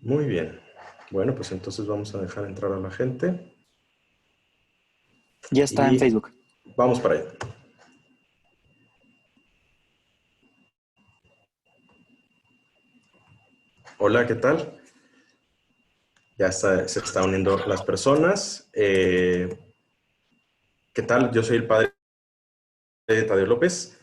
Muy bien. Bueno, pues entonces vamos a dejar entrar a la gente Ya está en y Facebook. vamos para allá. Hola, ¿qué tal? Ya se están uniendo las personas. ¿Qué tal? Yo soy el padre Tadeo López.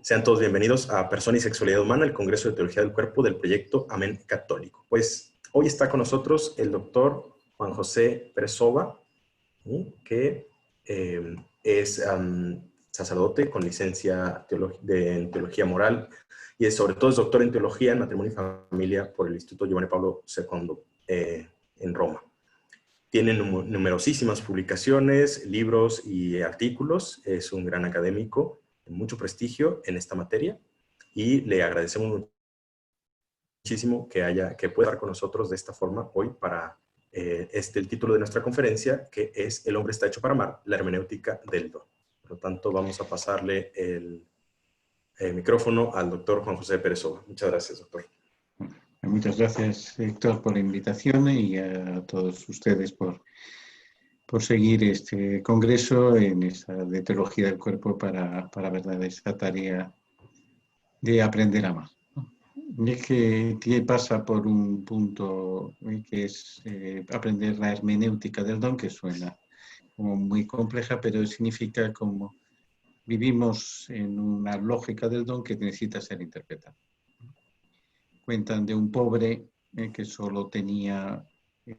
Sean todos bienvenidos a Persona y Sexualidad Humana, el Congreso de Teología del Cuerpo del proyecto Amén Católico. Pues hoy está con nosotros el doctor Juan José Presova, ¿sí? Que es sacerdote con licencia en Teología Moral y sobre todo es doctor en Teología en Matrimonio y Familia por el Instituto Giovanni Pablo II en Roma. Tiene numerosísimas publicaciones, libros y artículos. Es un gran académico de mucho prestigio en esta materia y le agradecemos muchísimo que pueda estar con nosotros de esta forma hoy para el título de nuestra conferencia, que es El hombre está hecho para amar, la hermenéutica del don. Por lo tanto, vamos a pasarle el micrófono al doctor Juan José Presova. Muchas gracias, doctor. Muchas gracias, Héctor, por la invitación y a todos ustedes por seguir este congreso de teología del cuerpo para verdad, esta tarea de aprender a amar. Y que pasa por un punto que es aprender la hermenéutica del don, que suena como muy compleja, pero significa como vivimos en una lógica del don que necesita ser interpretada. Cuentan de un pobre que solo tenía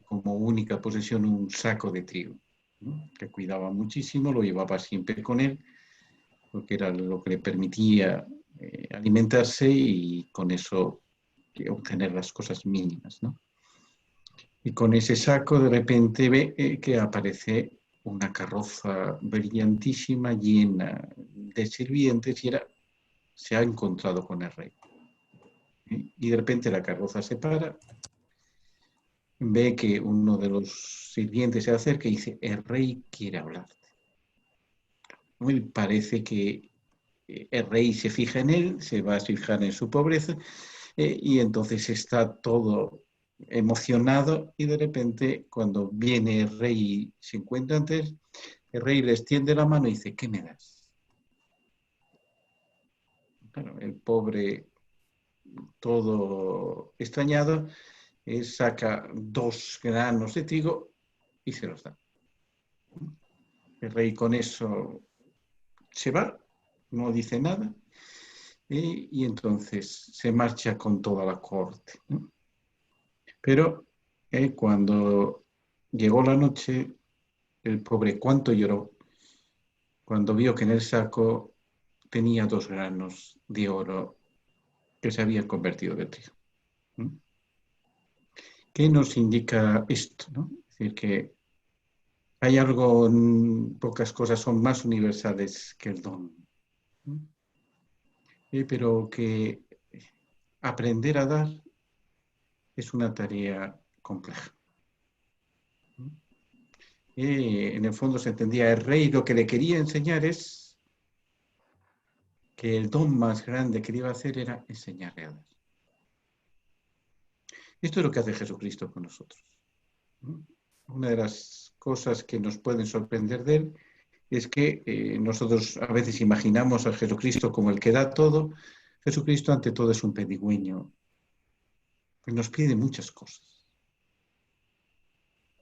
como única posesión un saco de trigo, ¿no? Que cuidaba muchísimo, lo llevaba siempre con él, porque era lo que le permitía alimentarse y con eso obtener las cosas mínimas, ¿no? Y con ese saco de repente ve que aparece una carroza brillantísima llena de sirvientes y se ha encontrado con el rey. Y de repente la carroza se para, ve que uno de los sirvientes se acerca y dice: el rey quiere hablarte. Y parece que el rey se fija en él, se va a fijar en su pobreza, y entonces está todo emocionado y de repente cuando viene el rey y se encuentra ante él, el rey le extiende la mano y dice: ¿qué me das? Claro, el pobre, todo extrañado, saca 2 granos de trigo y se los da. El rey con eso se va, no dice nada, y entonces se marcha con toda la corte, ¿no? Pero cuando llegó la noche, el pobre cuánto lloró cuando vio que en el saco tenía 2 granos de oro que se habían convertido de trigo. ¿Qué nos indica esto, no? Es decir, que hay algo, pocas cosas son más universales que el don, pero que aprender a dar es una tarea compleja. En el fondo se entendía, el rey lo que le quería enseñar es que el don más grande que iba a hacer era enseñarle a dar. Esto es lo que hace Jesucristo con nosotros. Una de las cosas que nos pueden sorprender de él es que nosotros a veces imaginamos a Jesucristo como el que da todo. Jesucristo ante todo es un pedigüeño, que nos pide muchas cosas.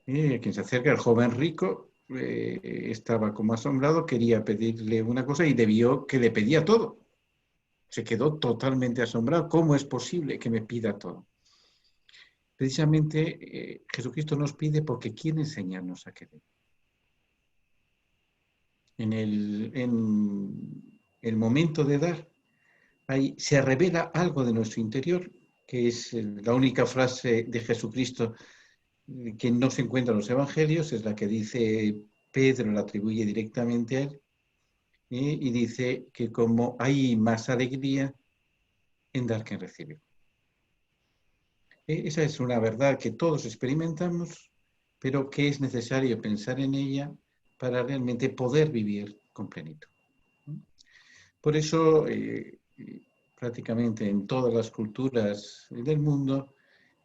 Quien se acerca, el joven rico, estaba como asombrado, quería pedirle una cosa y debió que le pedía todo. Se quedó totalmente asombrado. ¿Cómo es posible que me pida todo? Precisamente Jesucristo nos pide porque quiere enseñarnos a querer. En el momento de dar, ahí se revela algo de nuestro interior, que es la única frase de Jesucristo que no se encuentra en los evangelios, es la que dice Pedro, la atribuye directamente a él, y dice que como hay más alegría en dar que en recibir. Esa es una verdad que todos experimentamos, pero que es necesario pensar en ella para realmente poder vivir con plenitud. Por eso, prácticamente en todas las culturas del mundo,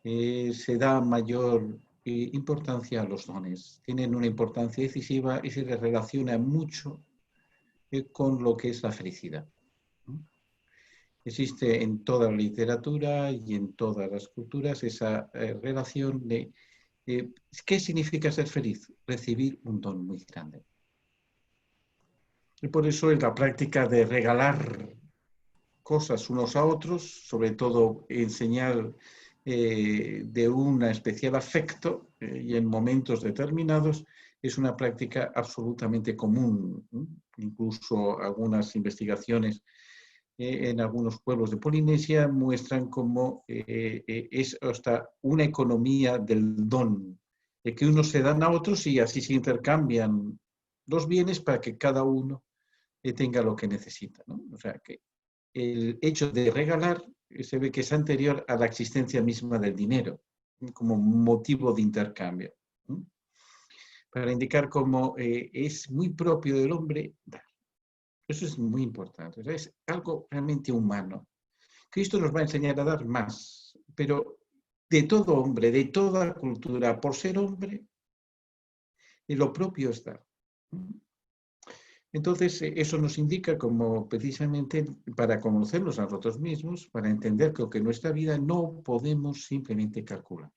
se da mayor importancia a los dones. Tienen una importancia decisiva y se les relaciona mucho con lo que es la felicidad. Existe en toda la literatura y en todas las culturas esa relación de ¿qué significa ser feliz? Recibir un don muy grande. Y por eso es la práctica de regalar cosas unos a otros, sobre todo enseñar de un especial afecto y en momentos determinados, es una práctica absolutamente común. Incluso algunas investigaciones en algunos pueblos de Polinesia muestran cómo es hasta una economía del don, de que unos se dan a otros y así se intercambian los bienes para que cada uno tenga lo que necesita, ¿no? O sea, que el hecho de regalar se ve que es anterior a la existencia misma del dinero, como motivo de intercambio, ¿no? Para indicar cómo es muy propio del hombre dar. Eso es muy importante, o sea, es algo realmente humano. Cristo nos va a enseñar a dar más, pero de todo hombre, de toda cultura, por ser hombre, lo propio es dar. Entonces, eso nos indica como precisamente para conocernos a nosotros mismos, para entender que en nuestra vida no podemos simplemente calcular,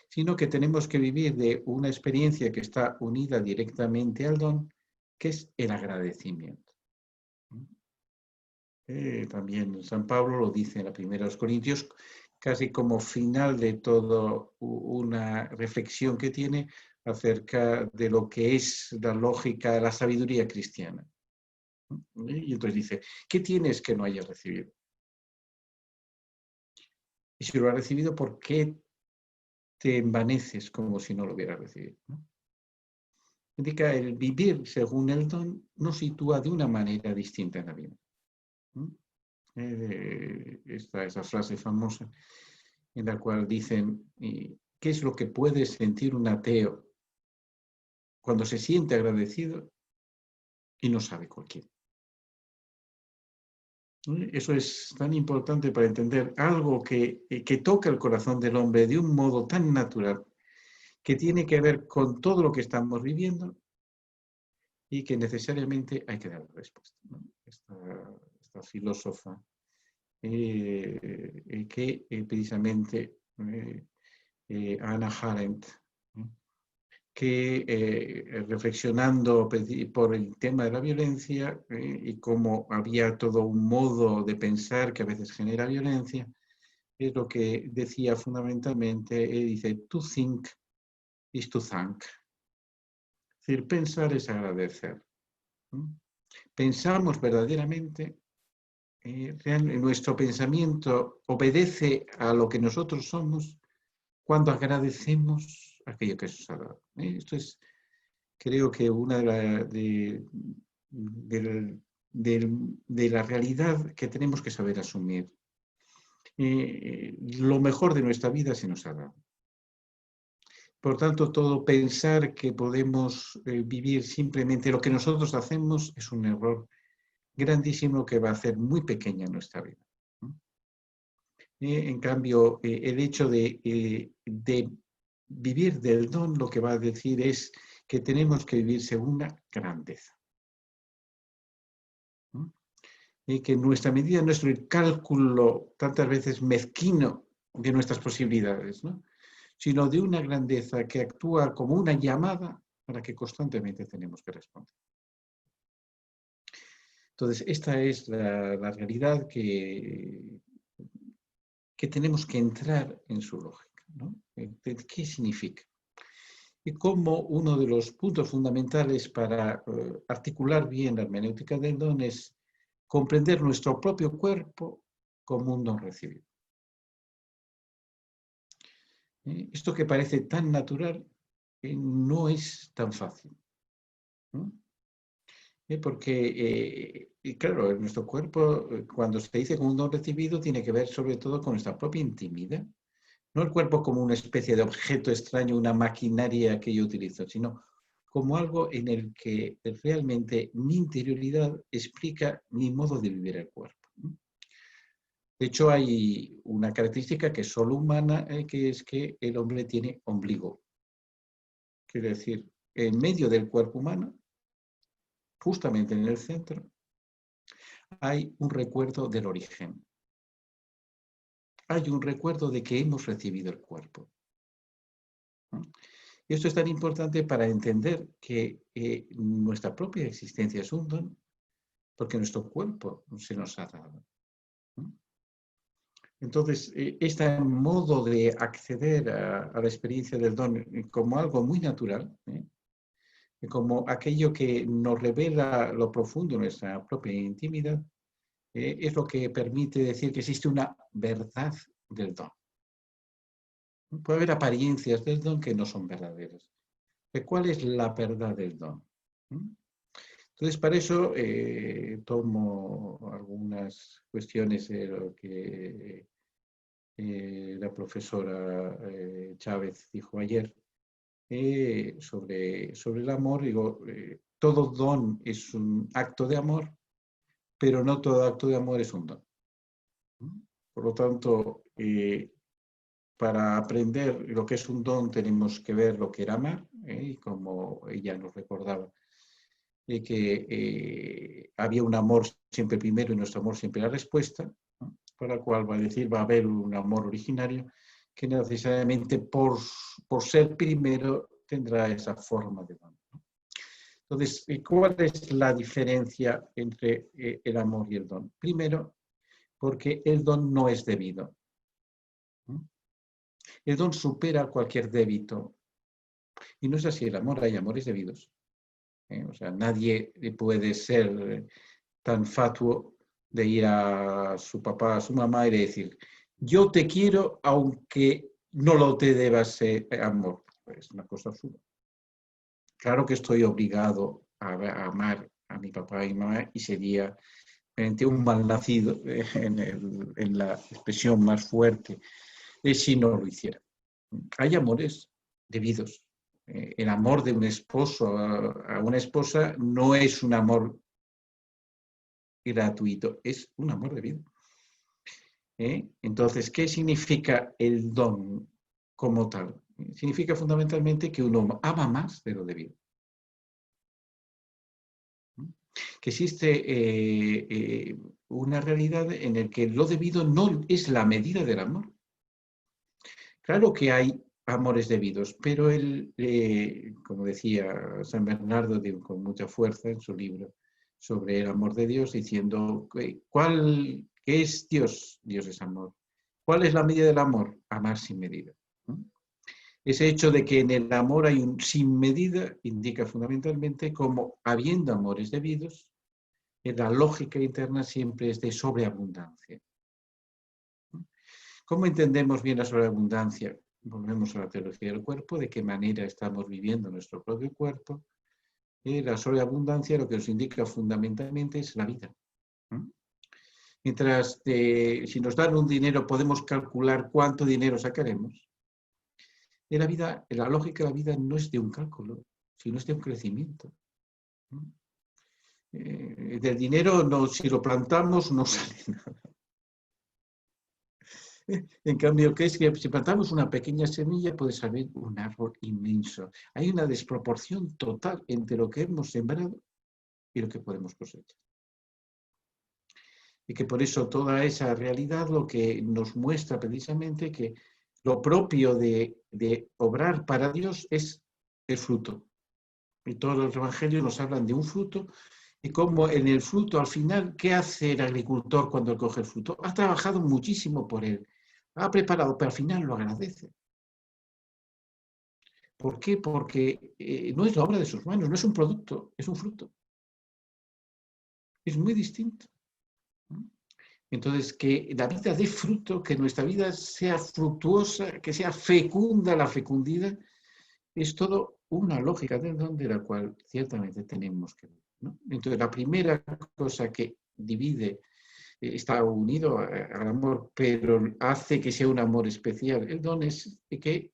sino que tenemos que vivir de una experiencia que está unida directamente al don, que es el agradecimiento. También San Pablo lo dice en la primera de los Corintios, casi como final de toda una reflexión que tiene acerca de lo que es la lógica, la sabiduría cristiana. Y entonces dice, ¿qué tienes que no hayas recibido? Y si lo has recibido, ¿por qué te envaneces como si no lo hubieras recibido? ¿No? Indica el vivir según el don nos sitúa de una manera distinta en la vida. Esa frase famosa en la cual dicen, ¿qué es lo que puede sentir un ateo cuando se siente agradecido y no sabe con quién? Eso es tan importante para entender algo que toca el corazón del hombre de un modo tan natural, que tiene que ver con todo lo que estamos viviendo y que necesariamente hay que dar respuesta, ¿no? Esta filósofa que precisamente Hannah Arendt, que reflexionando por el tema de la violencia y cómo había todo un modo de pensar que a veces genera violencia, es lo que decía fundamentalmente, dice, to think is to thank. Es decir, pensar es agradecer. Pensamos verdaderamente, nuestro pensamiento obedece a lo que nosotros somos cuando agradecemos aquello que se nos ha dado. Esto es, creo que una de la realidad que tenemos que saber asumir. Lo mejor de nuestra vida se nos ha dado. Por tanto, todo pensar que podemos vivir simplemente lo que nosotros hacemos es un error grandísimo que va a hacer muy pequeña nuestra vida. En cambio, el hecho de vivir del don lo que va a decir es que tenemos que vivir según una grandeza. Y que en nuestra medida, nuestro cálculo tantas veces mezquino de nuestras posibilidades, ¿no? Sino de una grandeza que actúa como una llamada a la que constantemente tenemos que responder. Entonces, esta es la realidad que tenemos que entrar en su lógica, ¿no? ¿Qué significa? Y cómo uno de los puntos fundamentales para articular bien la hermenéutica del don es comprender nuestro propio cuerpo como un don recibido. Esto que parece tan natural no es tan fácil, ¿no? Porque, claro, nuestro cuerpo, cuando se dice como un don recibido, tiene que ver sobre todo con nuestra propia intimidad. No el cuerpo como una especie de objeto extraño, una maquinaria que yo utilizo, sino como algo en el que realmente mi interioridad explica mi modo de vivir el cuerpo. De hecho, hay una característica que es solo humana, que es que el hombre tiene ombligo. Quiere decir, en medio del cuerpo humano, justamente en el centro, hay un recuerdo del origen. Hay un recuerdo de que hemos recibido el cuerpo. Y esto es tan importante para entender que nuestra propia existencia es un don, porque nuestro cuerpo se nos ha dado. Entonces, este modo de acceder a la experiencia del don como algo muy natural, como aquello que nos revela lo profundo de nuestra propia intimidad, es lo que permite decir que existe una verdad del don. Puede haber apariencias del don que no son verdaderas. ¿Cuál es la verdad del don? Entonces, para eso tomo algunas cuestiones de lo que la profesora Chávez dijo ayer sobre el amor. Digo, todo don es un acto de amor, pero no todo acto de amor es un don. Por lo tanto, para aprender lo que es un don tenemos que ver lo que era amar, y como ella nos recordaba, que había un amor siempre primero y nuestro amor siempre la respuesta, ¿no? Para la cual va a decir, va a haber un amor originario que necesariamente por ser primero tendrá esa forma de don, ¿no? Entonces, ¿cuál es la diferencia entre el amor y el don? Primero, porque el don no es debido. El don supera cualquier débito. Y no es así el amor, hay amores debidos. O sea, nadie puede ser tan fatuo de ir a su papá, a su mamá y de decir, yo te quiero aunque no lo te debas amor. Es una cosa absurda. Claro que estoy obligado a amar a mi papá y mi mamá y sería un malnacido en la expresión más fuerte si no lo hiciera. Hay amores debidos. El amor de un esposo a una esposa no es un amor gratuito, es un amor debido. Entonces, ¿qué significa el don como tal? Significa fundamentalmente que uno ama más de lo debido. Que existe una realidad en la que lo debido no es la medida del amor. Claro que hay amores debidos, pero como decía San Bernardo con mucha fuerza en su libro sobre el amor de Dios, diciendo, ¿qué es Dios? Dios es amor. ¿Cuál es la medida del amor? Amar sin medida. Ese hecho de que en el amor hay un sin medida indica fundamentalmente cómo, habiendo amores debidos, la lógica interna siempre es de sobreabundancia. ¿Cómo entendemos bien la sobreabundancia? Volvemos a la teología del cuerpo, de qué manera estamos viviendo nuestro propio cuerpo. La sobreabundancia lo que nos indica fundamentalmente es la vida. Mientras si nos dan un dinero podemos calcular cuánto dinero sacaremos, la lógica de la vida no es de un cálculo, sino es de un crecimiento. Del dinero, si lo plantamos, no sale nada. En cambio, ¿qué es que si plantamos una pequeña semilla puede salir un árbol inmenso? Hay una desproporción total entre lo que hemos sembrado y lo que podemos cosechar. Y que por eso toda esa realidad lo que nos muestra precisamente que lo propio de obrar para Dios es el fruto. Y todos los evangelios nos hablan de un fruto y cómo en el fruto al final, ¿qué hace el agricultor cuando coge el fruto? Ha trabajado muchísimo por él, ha preparado, pero al final lo agradece. ¿Por qué? Porque no es la obra de sus manos, no es un producto, es un fruto. Es muy distinto. Entonces, que la vida dé fruto, que nuestra vida sea fructuosa, que sea fecunda la fecundidad, es todo una lógica del don de la cual ciertamente tenemos que ver, ¿no? Entonces, la primera cosa que divide, está unido al amor, pero hace que sea un amor especial, el don es que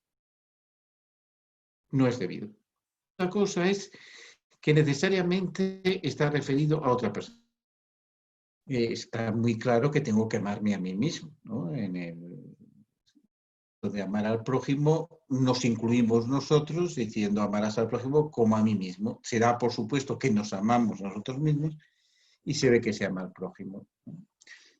no es debido. La cosa es que necesariamente está referido a otra persona. está muy claro que tengo que amarme a mí mismo, ¿no? En el de amar al prójimo nos incluimos nosotros diciendo amarás al prójimo como a mí mismo. Se da por supuesto que nos amamos nosotros mismos y se ve que se ama al prójimo.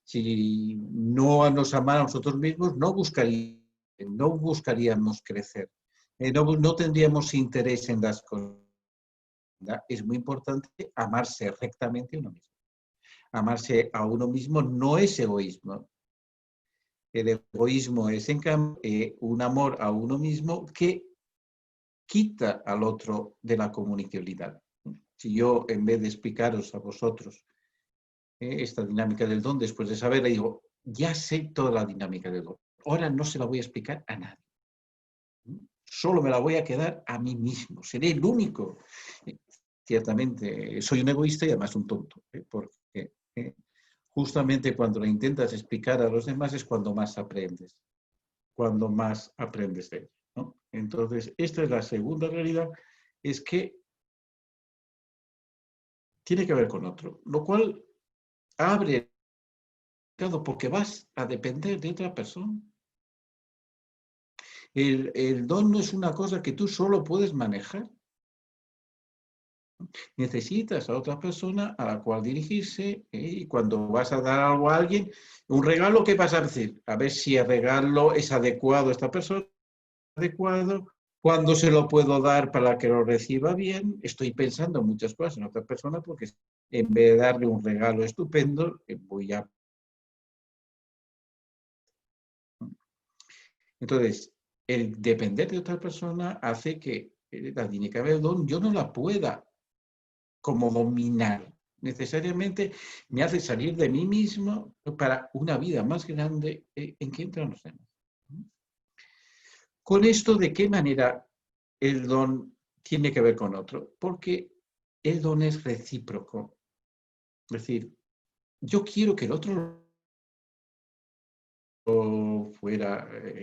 Si no nos amara a nosotros mismos, no buscaríamos crecer, no tendríamos interés en las cosas. Es muy importante amarse rectamente a uno mismo. Amarse a uno mismo no es egoísmo. El egoísmo es, en cambio, un amor a uno mismo que quita al otro de la comunicabilidad. Si yo, en vez de explicaros a vosotros esta dinámica del don, después de saberla, digo, ya sé toda la dinámica del don. Ahora no se la voy a explicar a nadie. Solo me la voy a quedar a mí mismo. Seré el único. Ciertamente, soy un egoísta y además un tonto, porque justamente cuando lo intentas explicar a los demás es cuando más aprendes. Cuando más aprendes de ellos, ¿no? Entonces, esta es la segunda realidad, es que tiene que ver con otro, lo cual abre porque vas a depender de otra persona. El don no es una cosa que tú solo puedes manejar. Necesitas a otra persona a la cual dirigirse y cuando vas a dar algo a alguien, un regalo, ¿qué vas a decir? A ver si el regalo es adecuado a esta persona, adecuado, cuándo se lo puedo dar para que lo reciba bien. Estoy pensando muchas cosas en otra persona porque en vez de darle un regalo estupendo, voy a... Entonces, el depender de otra persona hace que la dinámica del don yo no la pueda como dominar. Necesariamente me hace salir de mí mismo para una vida más grande en que entran los demás. Con esto, ¿de qué manera el don tiene que ver con otro? Porque el don es recíproco. Es decir, yo quiero que el otro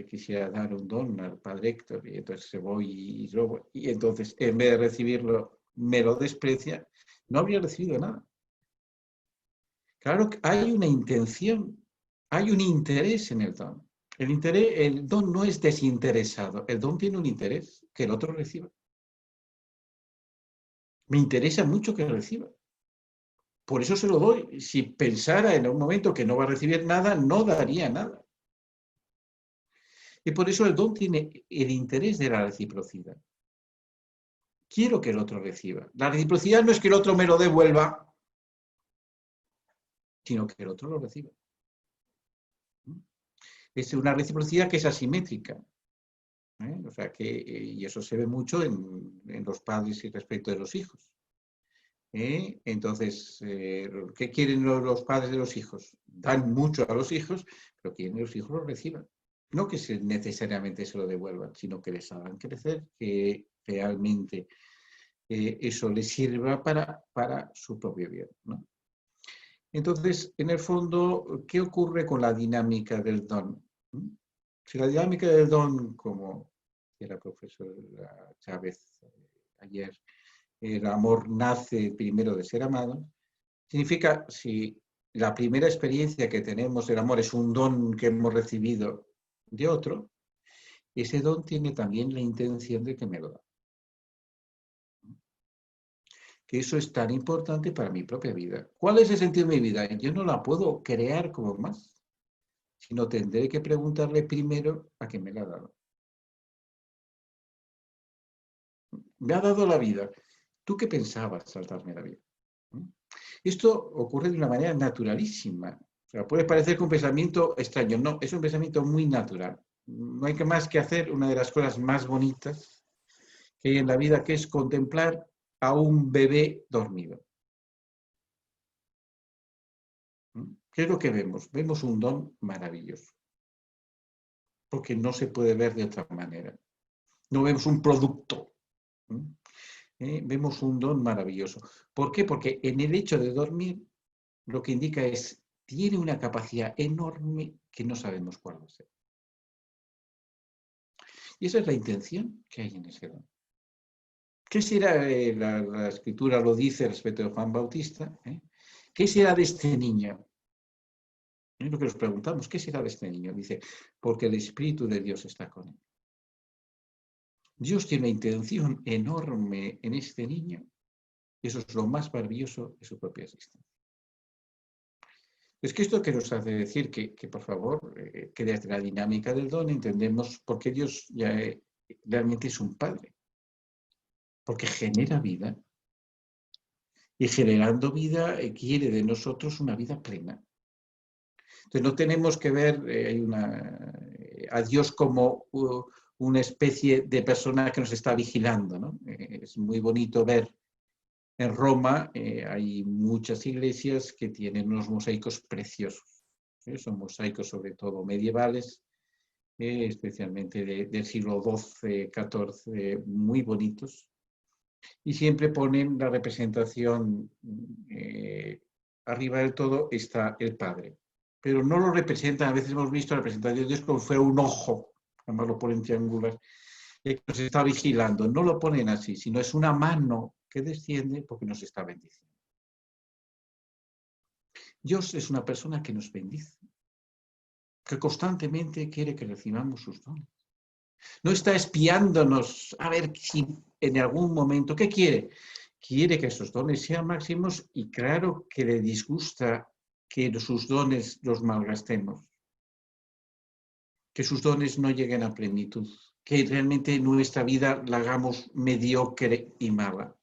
quisiera dar un don al padre Héctor, y entonces se voy y entonces en vez de recibirlo me lo desprecia, no habría recibido nada. Claro que hay una intención, hay un interés en el don. El don no es desinteresado, el don tiene un interés, que el otro reciba. Me interesa mucho que reciba. Por eso se lo doy. Si pensara en un momento que no va a recibir nada, no daría nada. Y por eso el don tiene el interés de la reciprocidad. Quiero que el otro reciba. La reciprocidad no es que el otro me lo devuelva, sino que el otro lo reciba. Es una reciprocidad que es asimétrica. O sea que, y eso se ve mucho en los padres y respecto de los hijos. Entonces, ¿qué quieren los padres de los hijos? Dan mucho a los hijos, pero quieren que los hijos lo reciban. No que necesariamente se lo devuelvan, sino que les hagan crecer, que realmente eso les sirva para su propio bien, ¿no? Entonces, en el fondo, ¿qué ocurre con la dinámica del don? Si la dinámica del don, como decía la profesora Chávez ayer, el amor nace primero de ser amado, significa si la primera experiencia que tenemos del amor es un don que hemos recibido de otro, ese don tiene también la intención de que me lo da. Que eso es tan importante para mi propia vida. ¿Cuál es el sentido de mi vida? Yo no la puedo crear como más, sino tendré que preguntarle primero a quien me la ha dado. Me ha dado la vida. ¿Tú qué pensabas al darme la vida? Esto ocurre de una manera naturalísima. O sea, puede parecer que un pensamiento extraño. No, es un pensamiento muy natural. No hay que más que hacer una de las cosas más bonitas que hay en la vida, que es contemplar a un bebé dormido. ¿Qué es lo que vemos? Vemos un don maravilloso, porque no se puede ver de otra manera. No vemos un producto. Vemos un don maravilloso. ¿Por qué? Porque en el hecho de dormir lo que indica es, tiene una capacidad enorme que no sabemos cuál va a ser. Y esa es la intención que hay en ese don. ¿Qué será? La escritura lo dice respecto de Juan Bautista. ¿Qué será de este niño? Es lo que nos preguntamos, ¿qué será de este niño? Dice, porque el Espíritu de Dios está con él. Dios tiene una intención enorme en este niño. Y eso es lo más maravilloso de su propia existencia. Es que esto que nos hace decir que por favor, que desde la dinámica del don entendemos por qué Dios ya realmente es un padre. Porque genera vida. Y generando vida quiere de nosotros una vida plena. Entonces no tenemos que ver a Dios como una especie de persona que nos está vigilando, ¿no? Es muy bonito ver en Roma, hay muchas iglesias que tienen unos mosaicos preciosos. Son mosaicos sobre todo medievales, especialmente del siglo XII, XIV, muy bonitos. Y siempre ponen la representación, arriba del todo está el Padre. Pero no lo representan, a veces hemos visto la representación de Dios como si fuera un ojo, además lo ponen triangular, que nos está vigilando. No lo ponen así, sino es una mano que desciende porque nos está bendiciendo. Dios es una persona que nos bendice, que constantemente quiere que recibamos sus dones. No está espiándonos a ver si en algún momento, ¿qué quiere? Quiere que esos dones sean máximos y claro que le disgusta que sus dones los malgastemos, que sus dones no lleguen a plenitud, que realmente nuestra vida la hagamos mediocre y mala.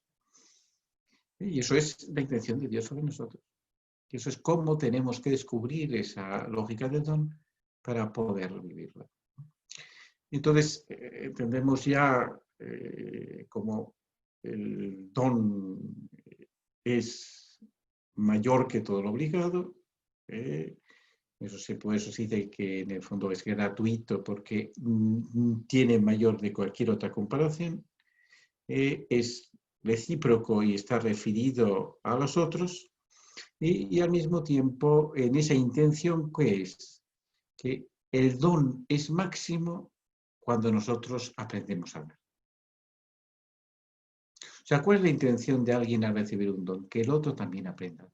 Y eso es la intención de Dios sobre nosotros. Y eso es cómo tenemos que descubrir esa lógica del don para poder vivirla. Entonces, entendemos ya como el don es mayor que todo lo obligado. Por eso se dice que en el fondo es gratuito porque tiene mayor de cualquier otra comparación. Es recíproco y está referido a los otros. Y al mismo tiempo, en esa intención, ¿qué es? Que el don es máximo cuando nosotros aprendemos a hablar. O sea, ¿cuál es la intención de alguien al recibir un don? Que el otro también aprenda.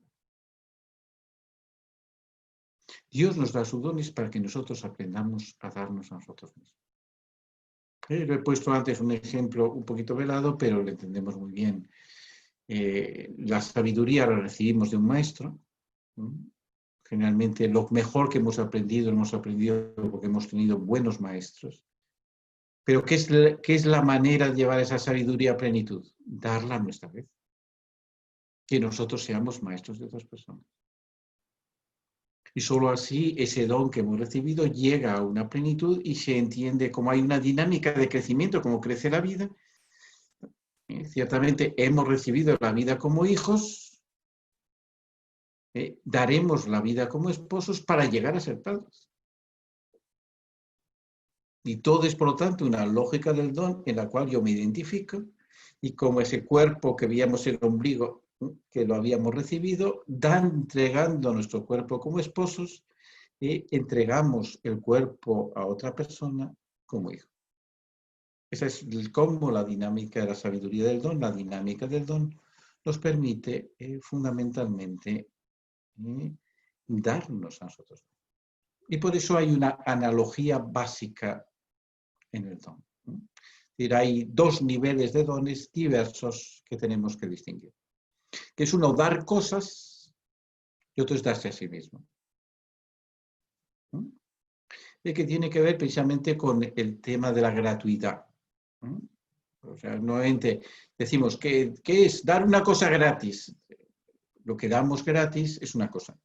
Dios nos da sus dones para que nosotros aprendamos a darnos a nosotros mismos. Lo he puesto antes un ejemplo un poquito velado, pero lo entendemos muy bien. La sabiduría la recibimos de un maestro. Generalmente lo mejor que hemos aprendido porque hemos tenido buenos maestros. Pero ¿qué es la manera de llevar esa sabiduría a plenitud? Darla a nuestra vez. Que nosotros seamos maestros de otras personas. Y solo así ese don que hemos recibido llega a una plenitud y se entiende como hay una dinámica de crecimiento, como crece la vida. Ciertamente hemos recibido la vida como hijos, daremos la vida como esposos para llegar a ser padres. Y todo es, por lo tanto, una lógica del don en la cual yo me identifico y como ese cuerpo que veíamos el ombligo, que lo habíamos recibido, entregando nuestro cuerpo como esposos, entregamos el cuerpo a otra persona como hijo. Esa es como la dinámica de la sabiduría del don, la dinámica del don nos permite fundamentalmente darnos a nosotros. Y por eso hay una analogía básica en el don. Es decir, hay dos niveles de dones diversos que tenemos que distinguir. Que es uno dar cosas y otro es darse a sí mismo. Y que tiene que ver precisamente con el tema de la gratuidad. O sea, nuevamente decimos que es dar una cosa gratis. Lo que damos gratis es una cosa.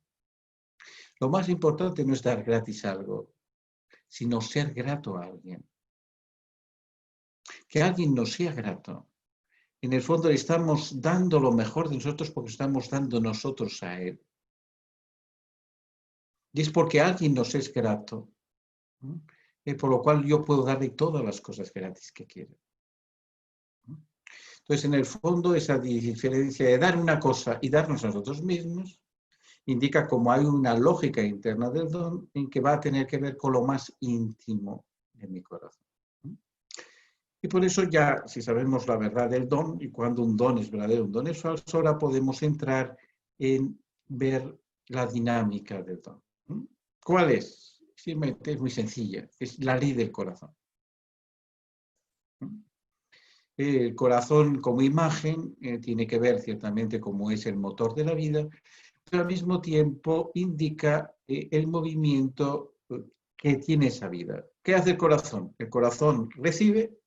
Lo más importante no es dar gratis algo, sino ser grato a alguien. Que alguien nos sea grato. En el fondo le estamos dando lo mejor de nosotros porque estamos dando nosotros a él. Y es porque alguien nos es grato, por lo cual yo puedo darle todas las cosas gratis que quiera. Entonces, en el fondo, esa diferencia de dar una cosa y darnos a nosotros mismos indica cómo hay una lógica interna del don en que va a tener que ver con lo más íntimo de mi corazón. Y por eso ya, si sabemos la verdad del don y cuando un don es verdadero, un don es falso, ahora podemos entrar en ver la dinámica del don. ¿Cuál es? Simplemente es muy sencilla, es la ley del corazón. El corazón como imagen tiene que ver ciertamente cómo es el motor de la vida, pero al mismo tiempo indica el movimiento que tiene esa vida. ¿Qué hace el corazón? El corazón recibe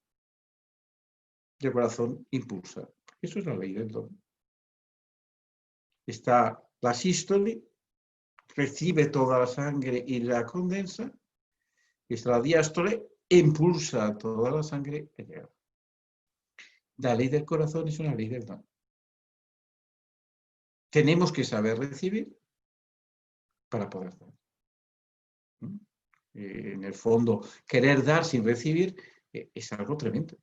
y el corazón impulsa. Eso es la ley del don. Está la sístole, recibe toda la sangre y la condensa. Está la diástole, impulsa toda la sangre y llega. La ley del corazón es una ley del don. Tenemos que saber recibir para poder dar. En el fondo, querer dar sin recibir es algo tremendo.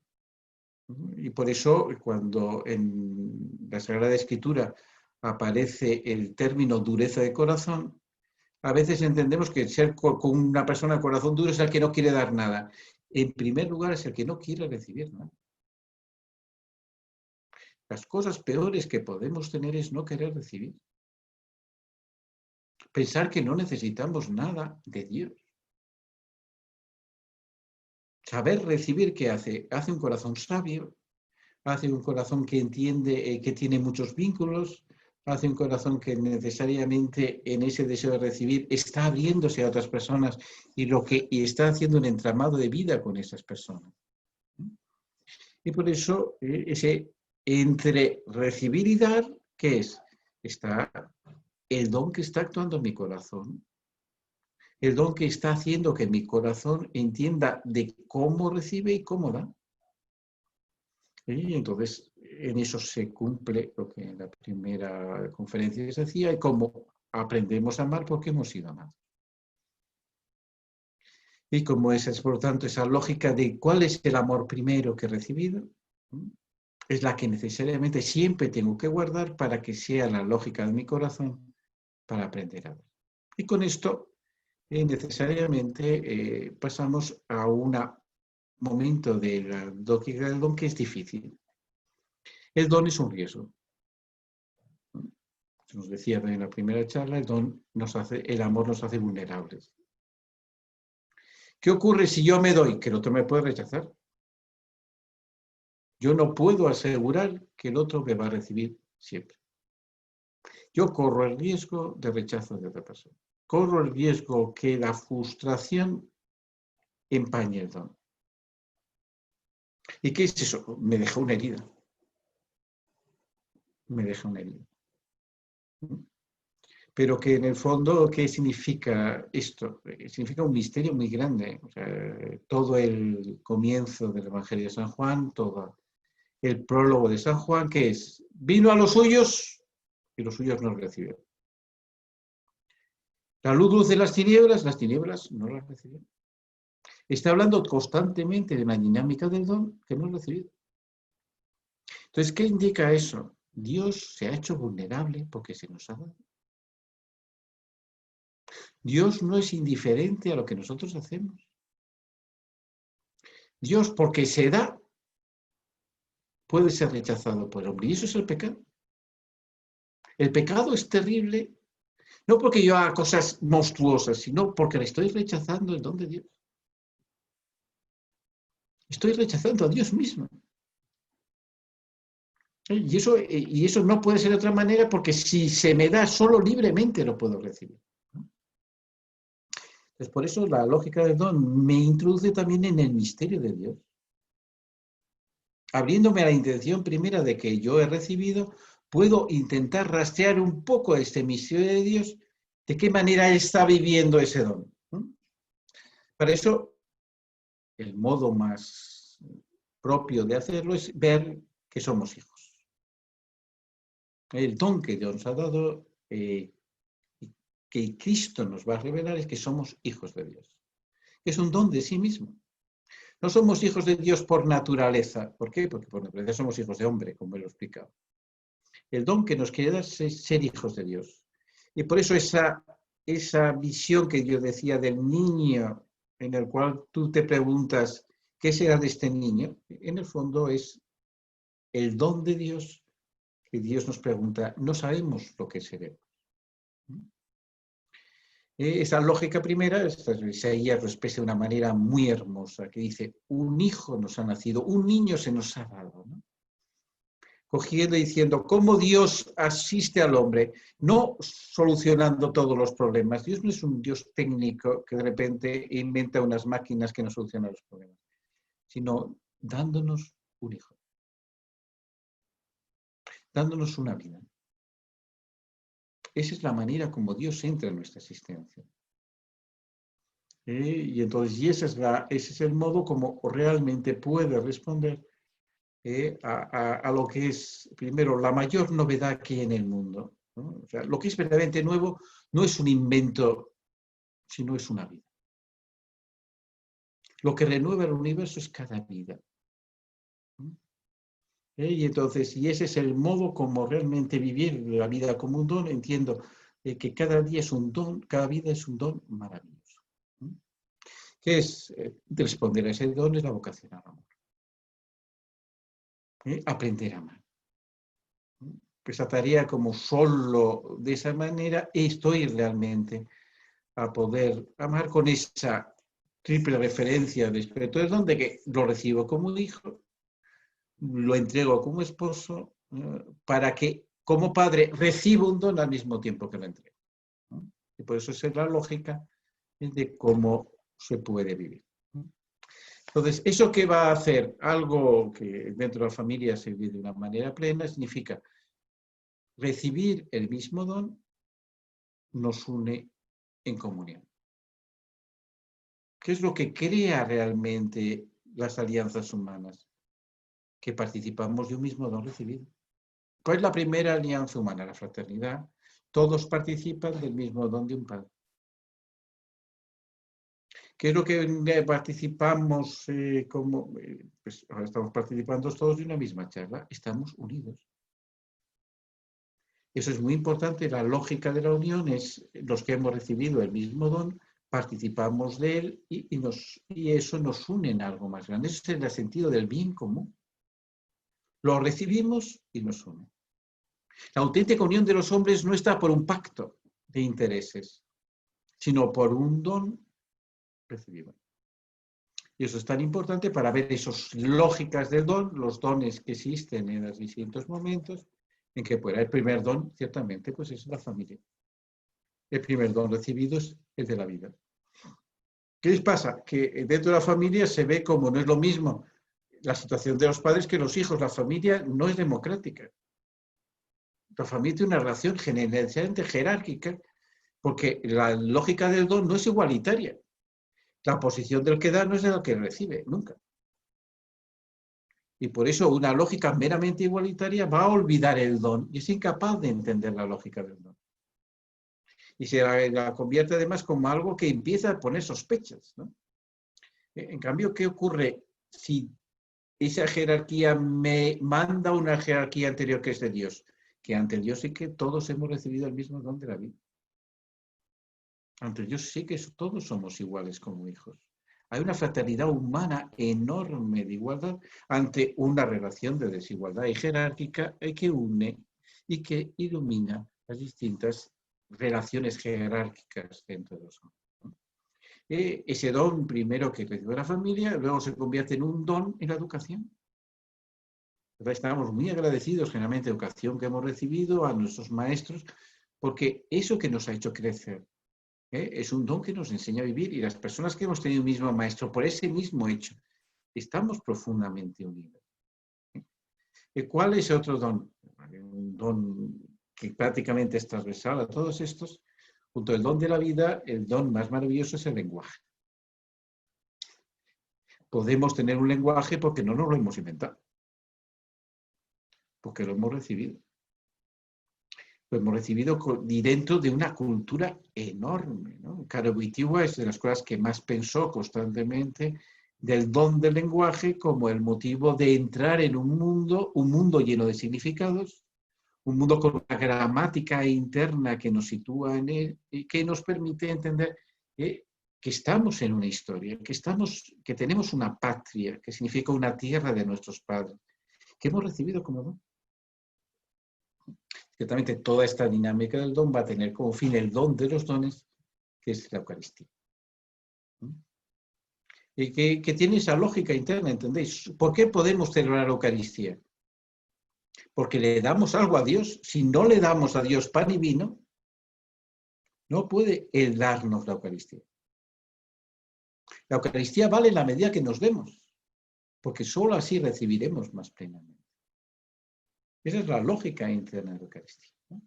Y por eso, cuando en la Sagrada Escritura aparece el término dureza de corazón, a veces entendemos que ser con una persona de corazón duro es el que no quiere dar nada. En primer lugar, es el que no quiere recibir nada. Las cosas peores que podemos tener es no querer recibir. Pensar que no necesitamos nada de Dios. Saber recibir, ¿qué hace? Hace un corazón sabio, hace un corazón que entiende que tiene muchos vínculos, hace un corazón que necesariamente en ese deseo de recibir está abriéndose a otras personas y está haciendo un entramado de vida con esas personas. Y por eso ese entre recibir y dar, ¿qué es? Está el don que está actuando en mi corazón, el don que está haciendo que mi corazón entienda de cómo recibe y cómo da. Y entonces, en eso se cumple lo que en la primera conferencia se decía, y cómo aprendemos a amar porque hemos sido amados. Y como esa es, por lo tanto, esa lógica de cuál es el amor primero que he recibido, es la que necesariamente siempre tengo que guardar para que sea la lógica de mi corazón para aprender a dar. Y con esto, necesariamente pasamos a un momento de la lógica del don que es difícil. El don es un riesgo. Se nos decía en la primera charla, el amor nos hace vulnerables. ¿Qué ocurre si yo me doy? Que el otro me puede rechazar. Yo no puedo asegurar que el otro me va a recibir siempre. Yo corro el riesgo de rechazo de otra persona. Corro el riesgo que la frustración empañe el don. ¿Y qué es eso? Me deja una herida. Me deja una herida. Pero que en el fondo, ¿qué significa esto? Significa un misterio muy grande. O sea, todo el comienzo del Evangelio de San Juan, todo el prólogo de San Juan, que es, vino a los suyos y los suyos no lo recibieron. La luz de las tinieblas no las recibieron. Está hablando constantemente de una dinámica del don que no ha recibido. Entonces, ¿qué indica eso? Dios se ha hecho vulnerable porque se nos ha dado. Dios no es indiferente a lo que nosotros hacemos. Dios, porque se da, puede ser rechazado por el hombre. Y eso es el pecado. El pecado es terrible, no porque yo haga cosas monstruosas, sino porque le estoy rechazando el don de Dios. Estoy rechazando a Dios mismo. Y eso no puede ser de otra manera porque si se me da solo libremente lo puedo recibir. Entonces, por eso la lógica del don me introduce también en el misterio de Dios. Abriéndome a la intención primera de que yo he recibido, puedo intentar rastrear un poco este misterio de Dios, de qué manera Él está viviendo ese don. Para eso, el modo más propio de hacerlo es ver que somos hijos. El don que Dios nos ha dado, que Cristo nos va a revelar, es que somos hijos de Dios. Es un don de sí mismo. No somos hijos de Dios por naturaleza. ¿Por qué? Porque por naturaleza somos hijos de hombre, como lo he explicado. El don que nos quiere dar es ser hijos de Dios. Y por eso esa visión que yo decía del niño, en el cual tú te preguntas, ¿qué será de este niño? En el fondo es el don de Dios, que Dios nos pregunta, no sabemos lo que seremos. Esa lógica primera, Isaías lo expresa de una manera muy hermosa, que dice, un hijo nos ha nacido, un niño se nos ha dado, ¿no? Cogiendo y diciendo cómo Dios asiste al hombre, no solucionando todos los problemas. Dios no es un Dios técnico que de repente inventa unas máquinas que nos solucionan los problemas, sino dándonos un hijo, dándonos una vida. Esa es la manera como Dios entra en nuestra existencia. Y entonces, ese es el modo como realmente puede responder a lo que es, primero, la mayor novedad que hay en el mundo, ¿no? O sea, lo que es verdaderamente nuevo no es un invento, sino es una vida. Lo que renueva el universo es cada vida. Y entonces, y ese es el modo como realmente vivir la vida como un don, entiendo que cada día es un don, cada vida es un don maravilloso. ¿Qué es responder a ese don? Es la vocación al amor. Aprender a amar. Esa tarea como solo de esa manera estoy realmente a poder amar con esa triple referencia de Espíritu del Don, de que lo recibo como hijo, lo entrego como esposo, para que como padre reciba un don al mismo tiempo que lo entrego. Y por eso es la lógica de cómo se puede vivir. Entonces, ¿eso qué va a hacer? Algo que dentro de la familia se vive de una manera plena, significa recibir el mismo don nos une en comunión. ¿Qué es lo que crea realmente las alianzas humanas? Que participamos de un mismo don recibido. ¿Cuál es la primera alianza humana? La fraternidad. Todos participan del mismo don de un padre. ¿Qué es lo que participamos pues ahora estamos participando todos de una misma charla? Estamos unidos. Eso es muy importante. La lógica de la unión es los que hemos recibido el mismo don, participamos de él y eso nos une en algo más grande. Ese es el sentido del bien común. Lo recibimos y nos une. La auténtica unión de los hombres no está por un pacto de intereses, sino por un don recibido. Y eso es tan importante para ver esas lógicas del don, los dones que existen en los distintos momentos, en que el primer don, ciertamente, pues es la familia. El primer don recibido es el de la vida. ¿Qué les pasa? Que dentro de la familia se ve como no es lo mismo la situación de los padres que los hijos. La familia no es democrática. La familia tiene una relación generalmente jerárquica porque la lógica del don no es igualitaria. La posición del que da no es de la que recibe, nunca. Y por eso una lógica meramente igualitaria va a olvidar el don y es incapaz de entender la lógica del don. Y se la convierte además como algo que empieza a poner sospechas, ¿no? En cambio, ¿qué ocurre si esa jerarquía me manda una jerarquía anterior que es de Dios? Que ante Dios sí que todos hemos recibido el mismo don de la vida. Ante Dios sí que todos somos iguales como hijos. Hay una fraternidad humana enorme de igualdad ante una relación de desigualdad y jerárquica que une y que ilumina las distintas relaciones jerárquicas dentro de los hombres. Ese don primero que recibe la familia, luego se convierte en un don en la educación. Estamos muy agradecidos generalmente de la educación que hemos recibido, a nuestros maestros, porque eso que nos ha hecho crecer es un don que nos enseña a vivir y las personas que hemos tenido un mismo maestro por ese mismo hecho, estamos profundamente unidos. ¿Cuál es otro don? Un don que prácticamente es transversal a todos estos. Junto al don de la vida, el don más maravilloso es el lenguaje. Podemos tener un lenguaje porque no nos lo hemos inventado, porque lo hemos recibido. Lo hemos recibido dentro de una cultura enorme, ¿no? Karol Wojtyła es de las cosas que más pensó constantemente del don del lenguaje como el motivo de entrar en un mundo lleno de significados, un mundo con una gramática interna que nos sitúa en él y que nos permite entender que estamos en una historia, que tenemos una patria, que significa una tierra de nuestros padres, que hemos recibido como don. Ciertamente toda esta dinámica del don va a tener como fin el don de los dones, que es la Eucaristía. Y que tiene esa lógica interna, ¿entendéis? ¿Por qué podemos celebrar la Eucaristía? Porque le damos algo a Dios. Si no le damos a Dios pan y vino, no puede Él darnos la Eucaristía. La Eucaristía vale en la medida que nos demos, porque solo así recibiremos más plenamente. Esa es la lógica interna de la Eucaristía, ¿no?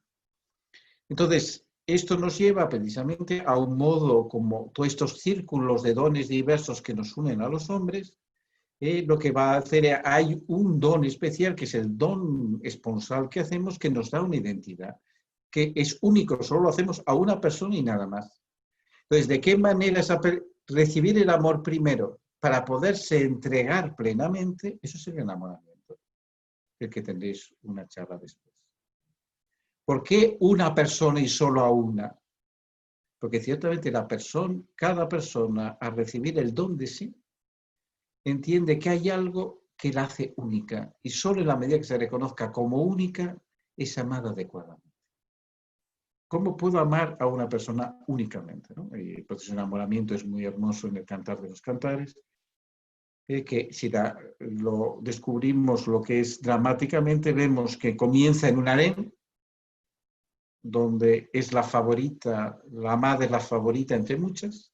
Entonces, esto nos lleva precisamente a un modo como todos estos círculos de dones diversos que nos unen a los hombres, lo que va a hacer es, hay un don especial que es el don esponsal que hacemos que nos da una identidad, que es único, solo lo hacemos a una persona y nada más. Entonces, ¿de qué manera recibir el amor primero para poderse entregar plenamente? Eso es el enamoramiento, el que tendréis una charla después. ¿Por qué una persona y solo a una? Porque ciertamente cada persona, al recibir el don de sí, entiende que hay algo que la hace única, y solo en la medida que se reconozca como única, es amada adecuadamente. ¿Cómo puedo amar a una persona únicamente, ¿no? Y el proceso de enamoramiento es muy hermoso en el Cantar de los Cantares, que si lo descubrimos lo que es dramáticamente, vemos que comienza en un harén, donde es la favorita, la amada es la favorita entre muchas,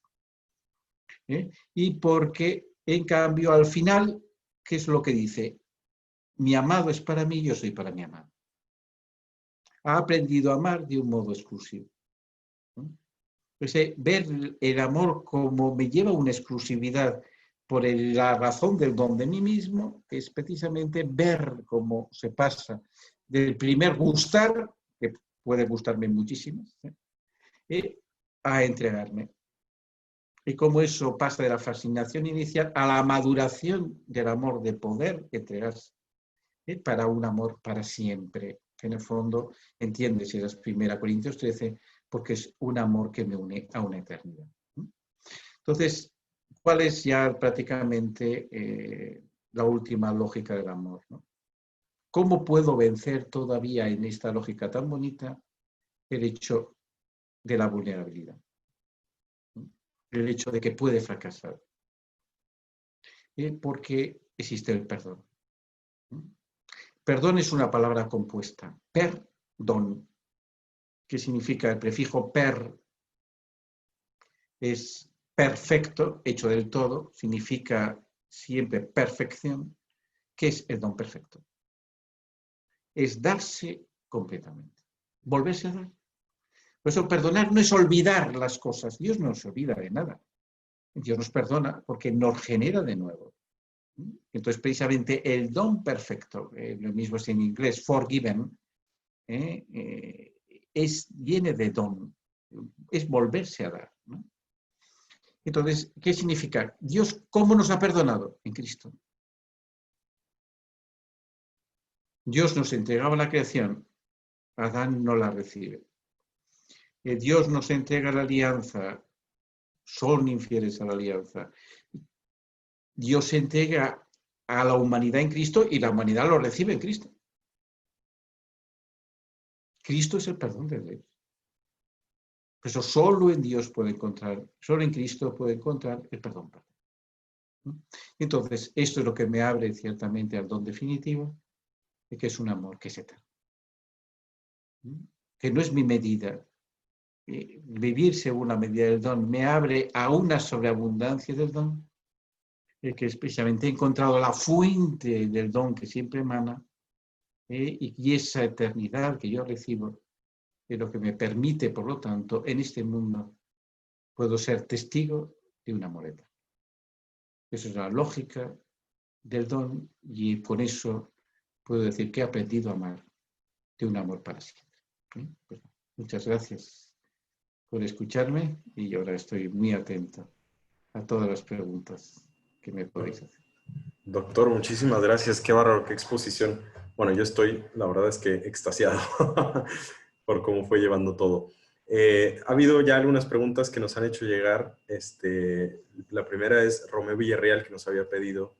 y porque, en cambio, al final, ¿qué es lo que dice? Mi amado es para mí, yo soy para mi amado. Ha aprendido a amar de un modo exclusivo. Pues, ver el amor como me lleva a una exclusividad por la razón del don de mí mismo, es precisamente ver cómo se pasa del primer gustar, que puede gustarme muchísimo, a entregarme. Y cómo eso pasa de la fascinación inicial a la maduración del amor de poder entregarse, para un amor para siempre, que en el fondo, entiende, si es 1 Corintios 13, porque es un amor que me une a una eternidad. Entonces, ¿cuál es ya prácticamente la última lógica del amor, ¿no? ¿Cómo puedo vencer todavía en esta lógica tan bonita el hecho de la vulnerabilidad? El hecho de que puede fracasar. Porque existe el perdón. Perdón es una palabra compuesta. Perdón, que significa el prefijo per, es perfecto, hecho del todo, significa siempre perfección, que es el don perfecto. Es darse completamente, volverse a dar. Por eso perdonar no es olvidar las cosas. Dios no se olvida de nada. Dios nos perdona porque nos genera de nuevo. Entonces, precisamente el don perfecto, lo mismo es en inglés, forgiven, viene de don, es volverse a dar, ¿no? Entonces, ¿qué significa? Dios, ¿cómo nos ha perdonado? En Cristo. Dios nos entregaba la creación, Adán no la recibe. Dios nos entrega la alianza, son infieles a la alianza. Dios entrega a la humanidad en Cristo y la humanidad lo recibe en Cristo. Cristo es el perdón de Dios. Por eso solo en Dios puede encontrar, solo en Cristo puede encontrar el perdón. Entonces, esto es lo que me abre ciertamente al don definitivo, que es un amor que es eterno. Que no es mi medida. Vivir según la medida del don me abre a una sobreabundancia del don, que especialmente he encontrado la fuente del don que siempre emana, y esa eternidad que yo recibo es lo que me permite, por lo tanto, en este mundo puedo ser testigo de un amor eterno. Esa es la lógica del don y con eso puedo decir que he aprendido a amar de un amor para siempre. Pues, muchas gracias por escucharme y ahora estoy muy atento a todas las preguntas que me podéis hacer. Doctor, muchísimas gracias. Qué bárbaro, qué exposición. Bueno, yo estoy, la verdad es que extasiado por cómo fue llevando todo. Ha habido ya algunas preguntas que nos han hecho llegar. La primera es Romeo Villarreal, que nos había pedido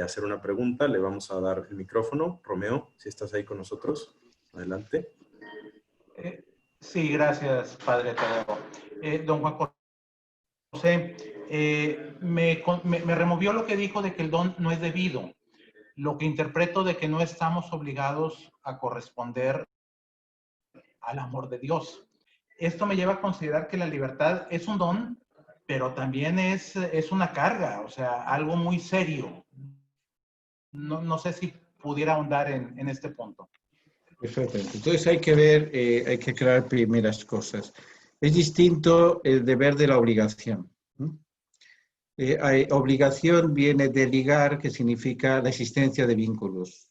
hacer una pregunta. Le vamos a dar el micrófono. Romeo, si estás ahí con nosotros, adelante. Sí, gracias, Padre Tadeo. don Juan José, me removió lo que dijo de que el don no es debido, lo que interpreto de que no estamos obligados a corresponder al amor de Dios. Esto me lleva a considerar que la libertad es un don, pero también es una carga, o sea, algo muy serio. No sé si pudiera ahondar en este punto. Perfectamente. Entonces hay que ver, hay que aclarar primeras cosas. Es distinto el deber de la obligación. Obligación viene de ligar, que significa la existencia de vínculos.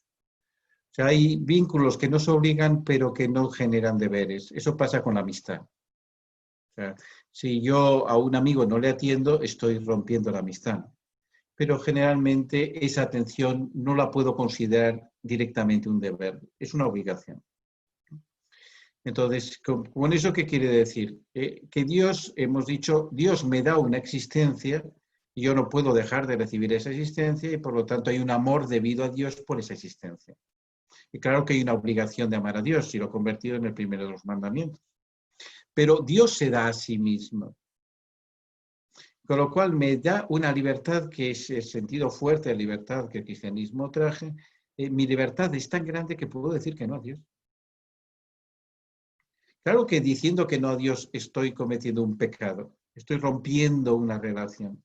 O sea, hay vínculos que nos obligan, pero que no generan deberes. Eso pasa con la amistad. O sea, si yo a un amigo no le atiendo, estoy rompiendo la amistad. Pero generalmente esa atención no la puedo considerar directamente un deber, es una obligación. Entonces, ¿con eso qué quiere decir? Que Dios, hemos dicho, Dios me da una existencia y yo no puedo dejar de recibir esa existencia y por lo tanto hay un amor debido a Dios por esa existencia. Y claro que hay una obligación de amar a Dios y lo he convertido en el primero de los mandamientos. Pero Dios se da a sí mismo. Con lo cual me da una libertad que es el sentido fuerte de libertad que el cristianismo traje. Mi libertad es tan grande que puedo decir que no a Dios. Claro que diciendo que no a Dios estoy cometiendo un pecado, estoy rompiendo una relación.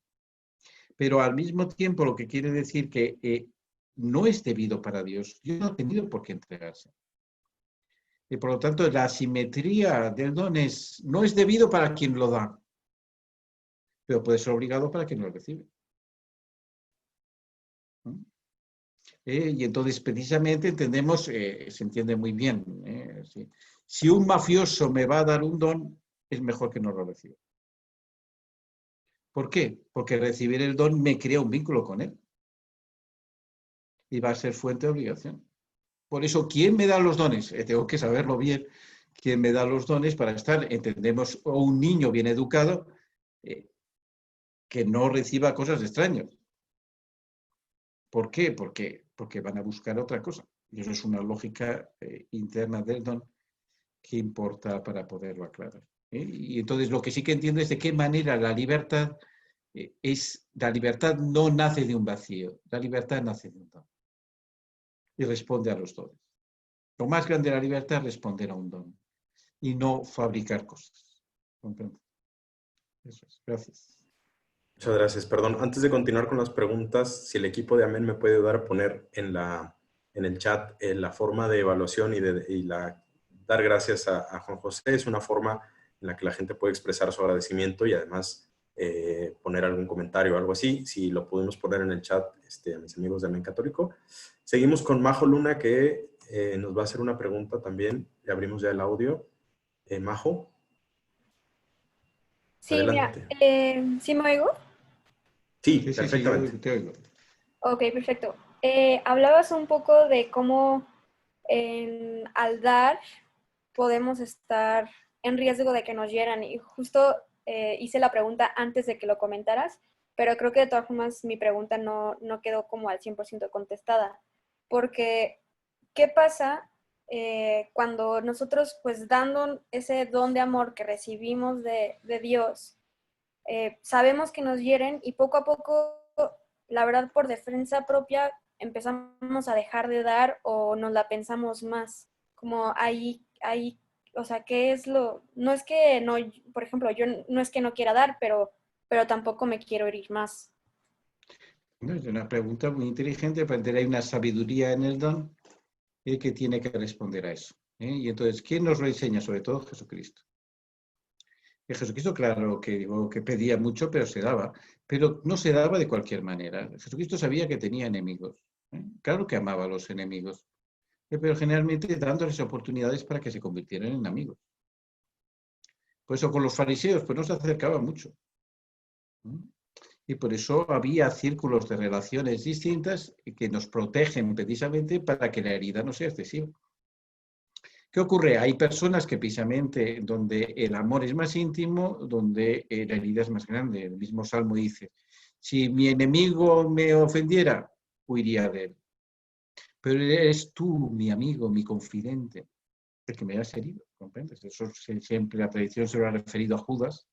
Pero al mismo tiempo lo que quiere decir que no es debido para Dios. Dios no ha tenido por qué entregarse. Y por lo tanto la asimetría del don no es debido para quien lo da, pero puede ser obligado para quien lo recibe. Y entonces precisamente entendemos, se entiende muy bien, ¿sí? Si un mafioso me va a dar un don, es mejor que no lo reciba. ¿Por qué? Porque recibir el don me crea un vínculo con él y va a ser fuente de obligación. Por eso, ¿quién me da los dones? Tengo que saberlo bien. ¿Quién me da los dones para estar? Entendemos, o un niño bien educado que no reciba cosas de extraños. ¿Por qué? Porque van a buscar otra cosa. Y eso es una lógica interna del don que importa para poderlo aclarar. Y entonces lo que sí que entiendo es de qué manera la libertad la libertad no nace de un vacío, la libertad nace de un don. Y responde a los dones. Lo más grande de la libertad es responder a un don y no fabricar cosas. ¿Comprende? Eso es. Gracias. Muchas gracias. Perdón, antes de continuar con las preguntas, si el equipo de Amén me puede ayudar a poner en el chat la forma de evaluación dar gracias a Juan José. Es una forma en la que la gente puede expresar su agradecimiento y además poner algún comentario o algo así. Si lo podemos poner en el chat a mis amigos de Amén Católico. Seguimos con Majo Luna, que nos va a hacer una pregunta también. Le abrimos ya el audio. Majo. Sí, mira, Adelante. ¿sí me oigo? Sí, Sí, yo perfectamente. te oigo. Ok, perfecto. Hablabas un poco de cómo al dar podemos estar en riesgo de que nos hieran y justo hice la pregunta antes de que lo comentaras, pero creo que de todas formas mi pregunta no quedó como al 100% contestada, porque ¿qué pasa cuando nosotros pues dando ese don de amor que recibimos de Dios, sabemos que nos hieren y poco a poco, la verdad, por defensa propia, empezamos a dejar de dar o nos la pensamos más? Como ahí, o sea, ¿qué es lo? No es que no, por ejemplo, yo no es que no quiera dar, pero tampoco me quiero herir más. No, es una pregunta muy inteligente, pero hay una sabiduría en el don que tiene que responder a eso. Y entonces, ¿quién nos lo enseña? Sobre todo Jesucristo. Y Jesucristo, claro, que pedía mucho, pero se daba. Pero no se daba de cualquier manera. Jesucristo sabía que tenía enemigos. Claro que amaba a los enemigos, pero generalmente dándoles oportunidades para que se convirtieran en amigos. Por eso con los fariseos, pues no se acercaba mucho. Y por eso había círculos de relaciones distintas que nos protegen precisamente para que la herida no sea excesiva. ¿Qué ocurre? Hay personas que precisamente donde el amor es más íntimo, donde la herida es más grande. El mismo Salmo dice, si mi enemigo me ofendiera, huiría de él. Pero eres tú, mi amigo, mi confidente, el que me has herido. ¿comprendes? Eso siempre la tradición se lo ha referido a Judas,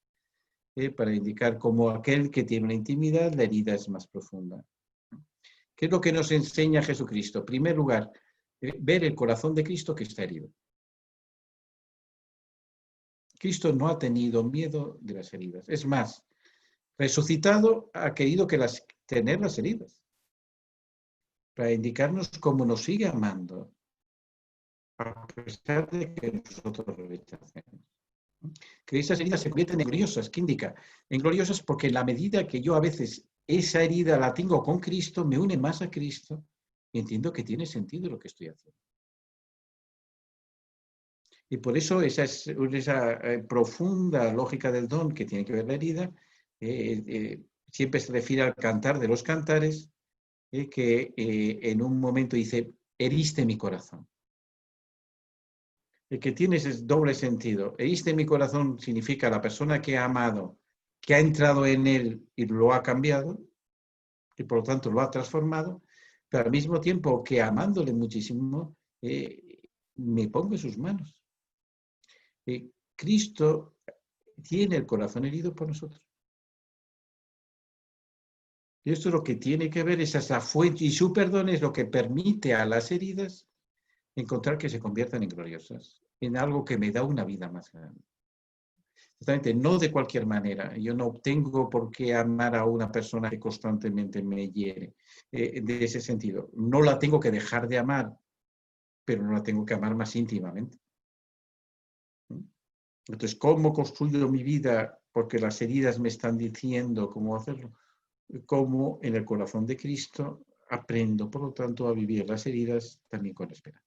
para indicar como aquel que tiene una intimidad, la herida es más profunda. ¿Qué es lo que nos enseña Jesucristo? En primer lugar, ver el corazón de Cristo que está herido. Cristo no ha tenido miedo de las heridas. Es más, resucitado ha querido tener las heridas, para indicarnos cómo nos sigue amando, a pesar de que nosotros lo rechacemos. Que esas heridas se convierten en gloriosas. ¿Qué indica? En gloriosas porque en la medida que yo a veces esa herida la tengo con Cristo, me une más a Cristo y entiendo que tiene sentido lo que estoy haciendo. Y por eso esa profunda lógica del don que tiene que ver la herida, siempre se refiere al cantar de los cantares, que en un momento dice, heriste mi corazón. El que tiene ese doble sentido. Heriste mi corazón significa la persona que ha amado, que ha entrado en él y lo ha cambiado, y por lo tanto lo ha transformado, pero al mismo tiempo que amándole muchísimo, me pongo en sus manos. Cristo tiene el corazón herido por nosotros. Y esto es lo que tiene que ver, esa es la fuente, y su perdón es lo que permite a las heridas encontrar que se conviertan en gloriosas, en algo que me da una vida más grande. Exactamente, no de cualquier manera. Yo no tengo por qué amar a una persona que constantemente me hiere. De ese sentido, no la tengo que dejar de amar, pero no la tengo que amar más íntimamente. Entonces, ¿cómo construyo mi vida? Porque las heridas me están diciendo cómo hacerlo. Cómo en el corazón de Cristo aprendo, por lo tanto, a vivir las heridas también con esperanza.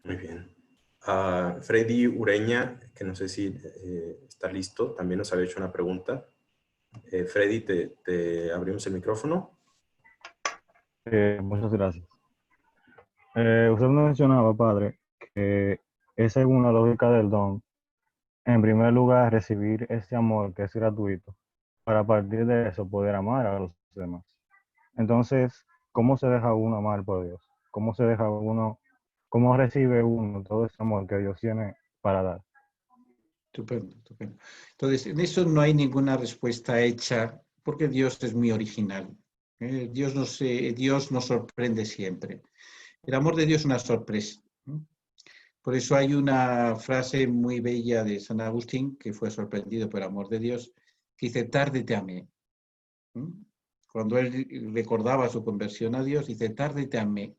Muy bien. Freddy Ureña, que no sé si está listo, también nos había hecho una pregunta. Freddy, te abrimos el micrófono. Muchas gracias. Usted mencionaba, padre, que es según la lógica del don, en primer lugar, recibir ese amor que es gratuito, para a partir de eso poder amar a los demás. Entonces, ¿cómo se deja uno amar por Dios? ¿Cómo se deja uno, cómo recibe uno todo ese amor que Dios tiene para dar? Estupendo, estupendo. Entonces, en eso no hay ninguna respuesta hecha, porque Dios es muy original. Dios nos sorprende siempre. El amor de Dios es una sorpresa. Por eso hay una frase muy bella de San Agustín, que fue sorprendido por el amor de Dios, que dice, tarde te amé. Cuando él recordaba su conversión a Dios, dice, tarde te amé.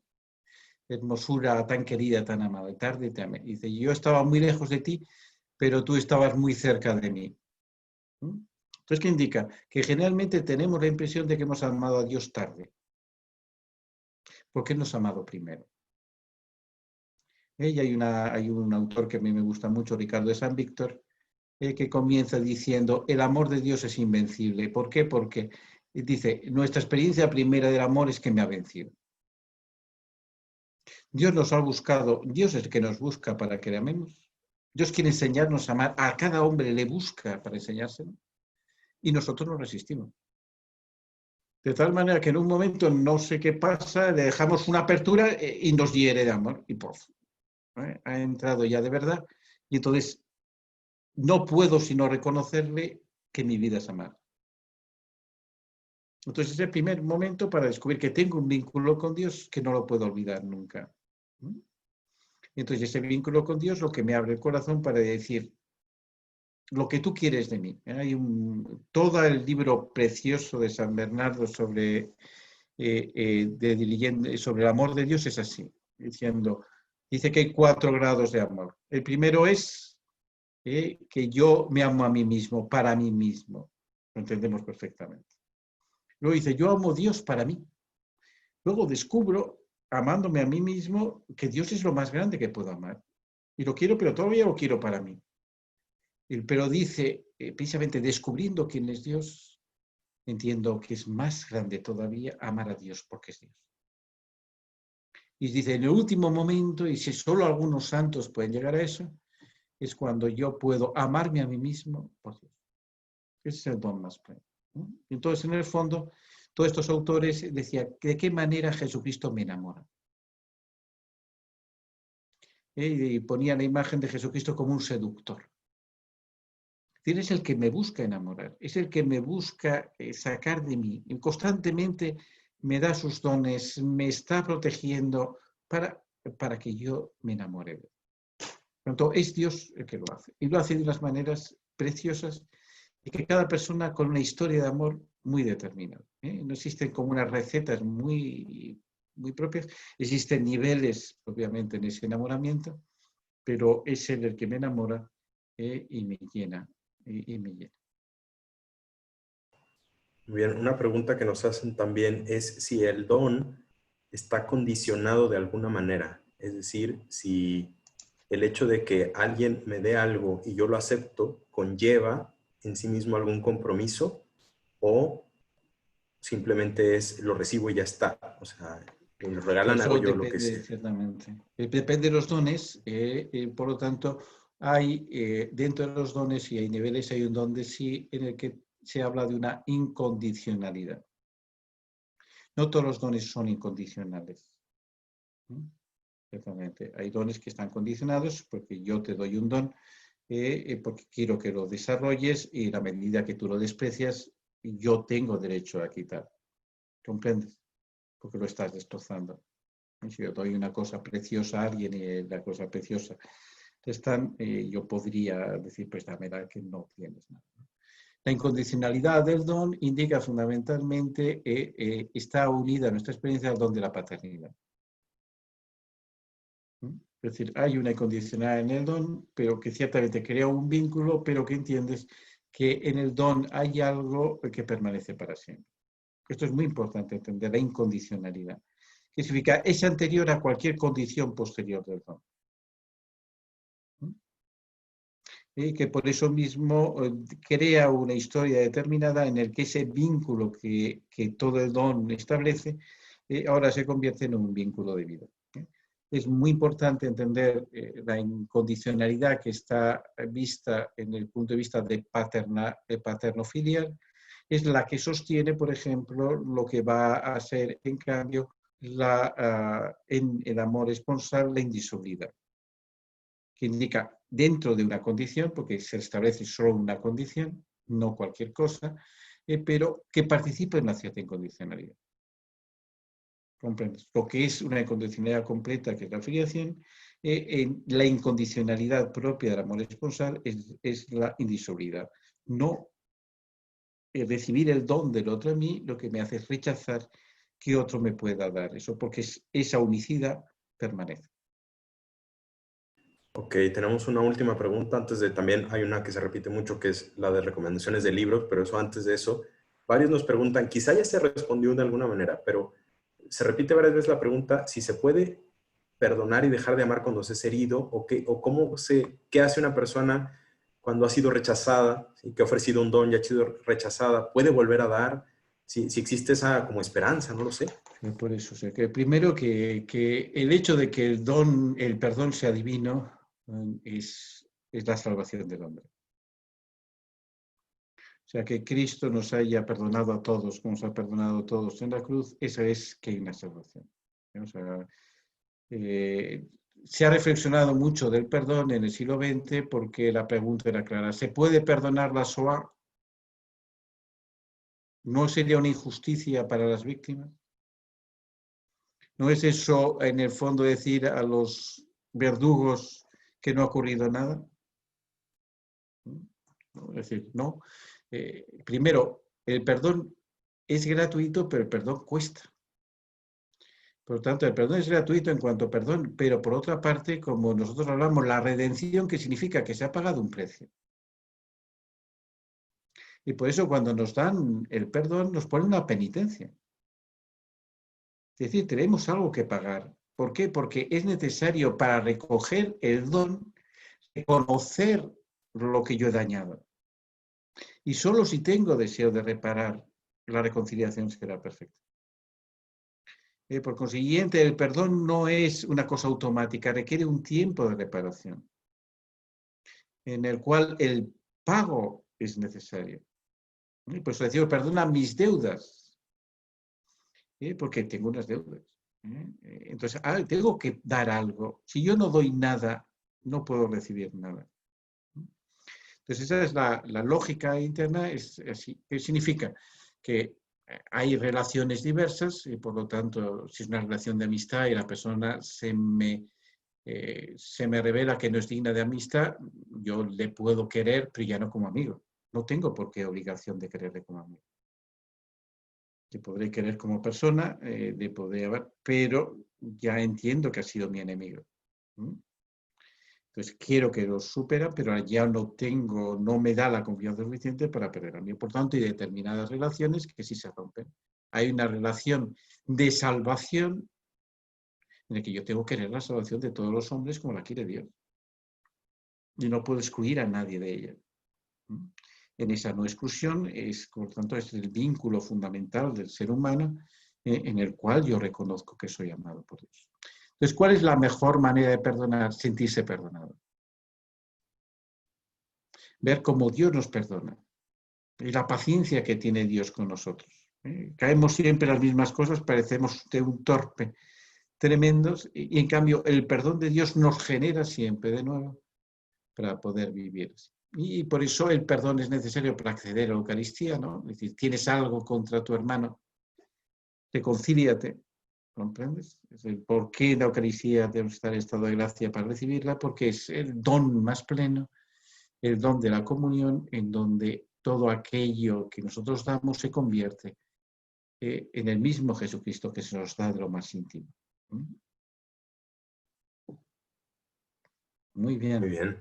Hermosura tan querida, tan amada, tarde te amé. Dice, yo estaba muy lejos de ti, pero tú estabas muy cerca de mí. Entonces, ¿qué indica? Que generalmente tenemos la impresión de que hemos amado a Dios tarde. ¿Por qué nos ha amado primero? Y hay un autor que a mí me gusta mucho, Ricardo de San Víctor, que comienza diciendo, el amor de Dios es invencible. ¿Por qué? Porque dice, nuestra experiencia primera del amor es que me ha vencido. Dios nos ha buscado, Dios es el que nos busca para que le amemos. Dios quiere enseñarnos a amar, a cada hombre le busca para enseñárselo, y nosotros nos resistimos. De tal manera que en un momento, no sé qué pasa, le dejamos una apertura y nos hiere de amor, y ¡pof! Ha entrado ya de verdad, y entonces no puedo sino reconocerle que mi vida es amar. Entonces es el primer momento para descubrir que tengo un vínculo con Dios que no lo puedo olvidar nunca. Entonces ese vínculo con Dios es lo que me abre el corazón para decir lo que tú quieres de mí. Hay todo el libro precioso de San Bernardo sobre el amor de Dios es así, dice que hay 4 grados de amor. El primero es que yo me amo a mí mismo, para mí mismo. Lo entendemos perfectamente. Luego dice, yo amo a Dios para mí. Luego descubro, amándome a mí mismo, que Dios es lo más grande que puedo amar. Y lo quiero, pero todavía lo quiero para mí. Pero dice, precisamente descubriendo quién es Dios, entiendo que es más grande todavía amar a Dios porque es Dios. Y dice, en el último momento, y si solo algunos santos pueden llegar a eso, es cuando yo puedo amarme a mí mismo por Dios. Ese es el don más pleno. Entonces, en el fondo, todos estos autores decían, ¿de qué manera Jesucristo me enamora? y ponía la imagen de Jesucristo como un seductor. Es decir, es el que me busca enamorar, es el que me busca sacar de mí. Y constantemente me da sus dones, me está protegiendo para que yo me enamore de él. Por lo tanto, es Dios el que lo hace. Y lo hace de unas maneras preciosas y que cada persona con una historia de amor muy determinada. No existen como unas recetas muy propias. Existen niveles, obviamente, en ese enamoramiento, pero es él el que me enamora y me llena. Y me llena. Bien, una pregunta que nos hacen también es si el don está condicionado de alguna manera. Es decir, si el hecho de que alguien me dé algo y yo lo acepto conlleva en sí mismo algún compromiso o simplemente es lo recibo y ya está. O sea, me regalan Eso algo, yo lo que depende, sea. ciertamente. Depende de los dones, por lo tanto, hay dentro de los dones y hay niveles, hay un don de sí en el que se habla de una incondicionalidad. No todos los dones son incondicionales. Ciertamente, hay dones que están condicionados porque yo te doy un don porque quiero que lo desarrolles y en la medida que tú lo desprecias, yo tengo derecho a quitar. ¿Comprendes? Porque lo estás destrozando. Si yo doy una cosa preciosa a alguien y la cosa preciosa yo podría decir, pues dámela que no tienes nada. La incondicionalidad del don indica fundamentalmente está unida a nuestra experiencia al don de la paternidad. Es decir, hay una incondicionalidad en el don, pero que ciertamente crea un vínculo, pero que entiendes que en el don hay algo que permanece para siempre. Esto es muy importante entender, la incondicionalidad. Que significa, es anterior a cualquier condición posterior del don. Y que por eso mismo crea una historia determinada en el que ese vínculo que todo el don establece, ahora se convierte en un vínculo de vida. Es muy importante entender la incondicionalidad que está vista en el punto de vista de paterno-filial, es la que sostiene, por ejemplo, lo que va a ser, en cambio, en el amor esponsal, la indisolubilidad, que indica dentro de una condición, porque se establece solo una condición, no cualquier cosa, pero que participa en una cierta incondicionalidad. ¿Comprendes? Lo que es una incondicionalidad completa, que es la filiación, la incondicionalidad propia del amor esponsal es la indisolubilidad. No recibir el don del otro a mí, lo que me hace es rechazar que otro me pueda dar eso, porque esa unicidad permanece. Ok, tenemos una última pregunta. Antes de también hay una que se repite mucho, que es la de recomendaciones de libros, pero eso antes de eso, varios nos preguntan, quizá ya se respondió de alguna manera, pero se repite varias veces la pregunta si se puede perdonar y dejar de amar cuando se es herido o qué hace una persona cuando ha sido rechazada, ¿sí? Que ha ofrecido un don y ha sido rechazada, puede volver a dar, si existe esa como esperanza, no lo sé. Por eso, o sea, que primero que el hecho de que el perdón sea divino es la salvación del hombre. O sea, que Cristo nos haya perdonado a todos, como nos ha perdonado a todos en la cruz, esa es que hay una salvación. O sea, se ha reflexionado mucho del perdón en el siglo XX porque la pregunta era clara, ¿se puede perdonar la Shoah? ¿No sería una injusticia para las víctimas? ¿No es eso, en el fondo, decir a los verdugos que no ha ocurrido nada? Es decir, no. Primero, el perdón es gratuito, pero el perdón cuesta. Por lo tanto, el perdón es gratuito en cuanto a perdón, pero por otra parte, como nosotros hablamos, la redención, que significa que se ha pagado un precio. Y por eso cuando nos dan el perdón, nos ponen una penitencia. Es decir, tenemos algo que pagar. ¿Por qué? Porque es necesario para recoger el don, reconocer lo que yo he dañado. Y solo si tengo deseo de reparar, la reconciliación será perfecta. Por consiguiente, el perdón no es una cosa automática, requiere un tiempo de reparación, en el cual el pago es necesario. Y por eso decimos, perdona mis deudas, porque tengo unas deudas. Entonces, tengo que dar algo. Si yo no doy nada, no puedo recibir nada. Entonces, esa es la lógica interna, es así. ¿Qué significa? Que hay relaciones diversas y, por lo tanto, si es una relación de amistad y la persona se me revela que no es digna de amistad, yo le puedo querer, pero ya no como amigo. No tengo por qué obligación de quererle como amigo. Le podré querer como persona, le podré amar, pero ya entiendo que ha sido mi enemigo. Entonces quiero que lo supera, pero ya no me da la confianza suficiente para perder a mí. Por tanto, hay determinadas relaciones que sí se rompen. Hay una relación de salvación en la que yo tengo que querer la salvación de todos los hombres como la quiere Dios. Y no puedo excluir a nadie de ella. En esa no exclusión por tanto, es el vínculo fundamental del ser humano en el cual yo reconozco que soy amado por Dios. Entonces, ¿cuál es la mejor manera de perdonar? Sentirse perdonado. Ver cómo Dios nos perdona y la paciencia que tiene Dios con nosotros. Caemos siempre en las mismas cosas, parecemos de un torpe tremendos y en cambio el perdón de Dios nos genera siempre de nuevo para poder vivir. Y por eso el perdón es necesario para acceder a la Eucaristía, ¿no? Es decir, tienes algo contra tu hermano, reconcíliate, ¿comprendes? Es el por qué la Eucaristía debe estar en estado de gracia para recibirla, porque es el don más pleno, el don de la comunión, en donde todo aquello que nosotros damos se convierte en el mismo Jesucristo que se nos da de lo más íntimo. Muy bien. Muy bien.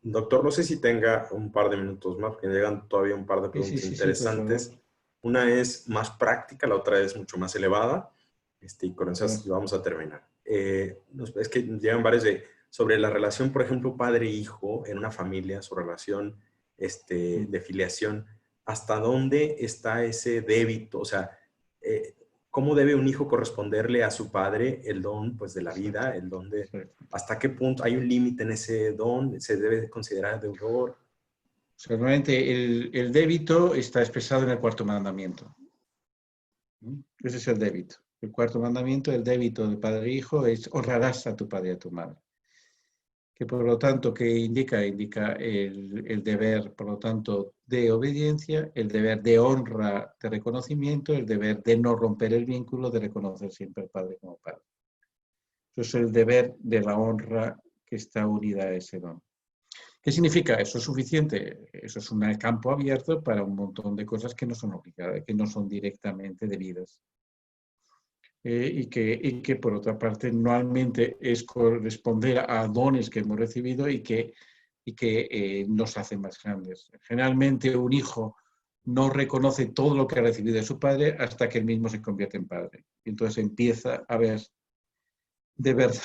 Doctor, no sé si tenga un par de minutos más, porque llegan todavía un par de preguntas interesantes. Una es más práctica, la otra es mucho más elevada, y con esas vamos a terminar. Es que llegan varias sobre la relación, por ejemplo, padre-hijo en una familia, su relación de filiación. ¿Hasta dónde está ese débito? O sea, ¿cómo debe un hijo corresponderle a su padre el don, pues, de la vida, el don de... ¿Hasta qué punto hay un límite en ese don? ¿Se debe considerar deudor? Normalmente el débito está expresado en el cuarto mandamiento. Ese es el débito. El cuarto mandamiento, el débito de padre e hijo, es honrarás a tu padre y a tu madre. Que por lo tanto, ¿qué indica? Indica el deber, por lo tanto, de obediencia, el deber de honra, de reconocimiento, el deber de no romper el vínculo, de reconocer siempre al padre como padre. Eso es el deber de la honra que está unida a ese don. ¿Qué significa? ¿Eso es suficiente? Eso es un campo abierto para un montón de cosas que no son obligadas, que no son directamente debidas. Y que por otra parte normalmente es corresponder a dones que hemos recibido y que nos hacen más grandes. Generalmente un hijo no reconoce todo lo que ha recibido de su padre hasta que él mismo se convierte en padre. Y entonces empieza a ver de verdad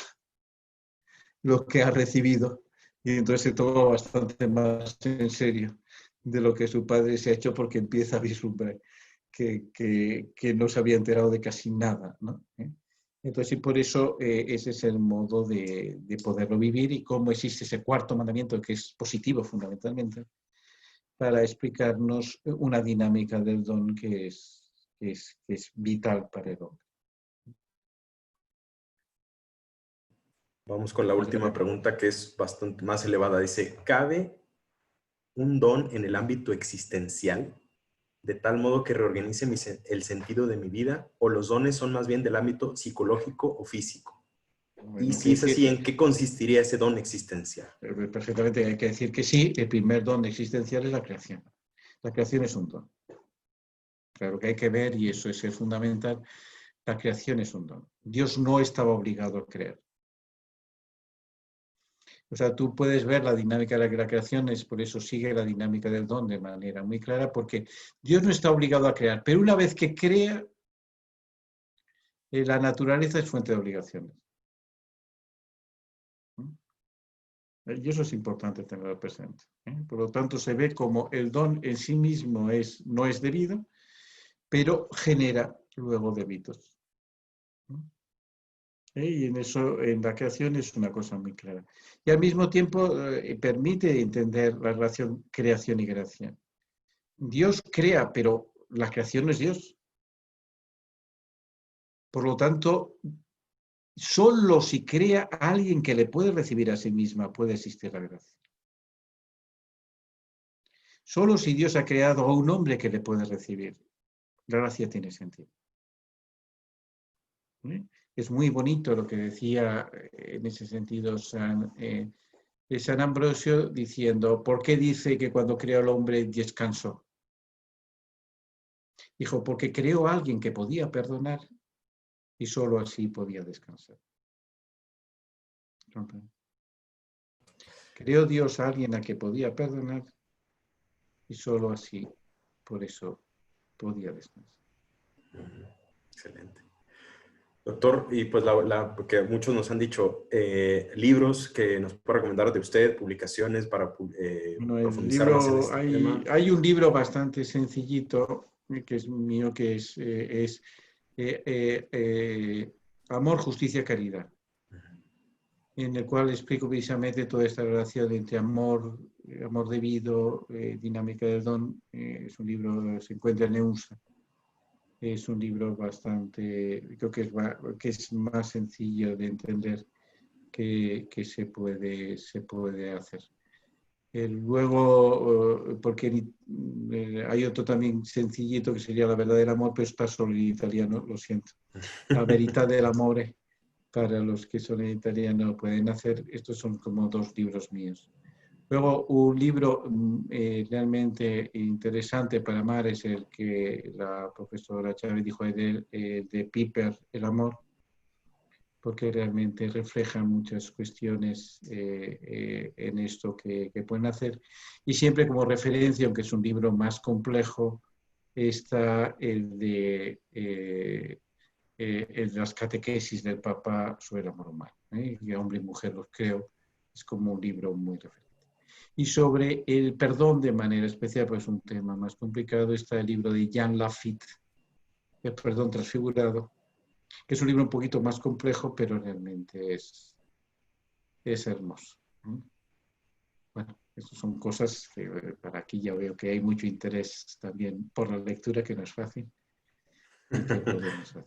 lo que ha recibido y entonces se toma bastante más en serio de lo que su padre se ha hecho porque empieza a vislumbrar que no se había enterado de casi nada, ¿no? Entonces, y por eso ese es el modo de poderlo vivir y cómo existe ese cuarto mandamiento que es positivo fundamentalmente para explicarnos una dinámica del don que es vital para el hombre. Vamos con la última pregunta, que es bastante más elevada. Dice, ¿cabe un don en el ámbito existencial de tal modo que reorganice el sentido de mi vida? ¿O los dones son más bien del ámbito psicológico o físico? Bueno, y si es así, ¿en qué consistiría ese don existencial? Perfectamente, hay que decir que sí, el primer don existencial es la creación. La creación es un don. Claro que hay que ver, y eso es fundamental, la creación es un don. Dios no estaba obligado a crear. O sea, tú puedes ver la dinámica de la creación, es por eso sigue la dinámica del don de manera muy clara, porque Dios no está obligado a crear, pero una vez que crea, la naturaleza es fuente de obligaciones. Y eso es importante tenerlo presente. Por lo tanto, se ve como el don en sí mismo no es debido, pero genera luego debitos. Y en eso, en la creación es una cosa muy clara. Y al mismo tiempo permite entender la relación creación y gracia. Dios crea, pero la creación no es Dios. Por lo tanto, solo si crea a alguien que le puede recibir a sí misma puede existir la gracia. Solo si Dios ha creado a un hombre que le puede recibir, la gracia tiene sentido. Es muy bonito lo que decía en ese sentido San Ambrosio, diciendo, ¿por qué dice que cuando creó al hombre descansó? Dijo, porque creó a alguien que podía perdonar y solo así podía descansar. Creó Dios a alguien a que podía perdonar y solo así, por eso, podía descansar. Excelente. Doctor, y pues porque muchos nos han dicho libros que nos puede recomendar de usted, publicaciones para Bueno, el profundizar más en libro, este tema. hay un libro bastante sencillito, que es mío, que es Amor, Justicia, Caridad, en el cual explico precisamente toda esta relación entre amor, amor debido, dinámica del don. Es un libro, se encuentra en EUNSA. Es un libro bastante, creo que es más sencillo de entender que se puede hacer. Luego, porque hay otro también sencillito que sería La verdad del amor, pero está solo en italiano, lo siento. La verità dell'amore, para los que son en italiano pueden hacer. Estos son como dos libros míos. Luego, un libro realmente interesante para amar es el que la profesora Chávez dijo de Piper, El amor, porque realmente refleja muchas cuestiones en esto que pueden hacer. Y siempre como referencia, aunque es un libro más complejo, está el de las catequesis del Papa sobre el amor humano. Y hombre y mujer los creo, es como un libro muy referente. Y sobre el perdón de manera especial, pues es un tema más complicado, está el libro de Jean Lafitte, El perdón transfigurado, que es un libro un poquito más complejo, pero realmente es hermoso. Bueno, estas son cosas que para aquí ya veo que hay mucho interés también por la lectura, que no es fácil, y que podemos hacer.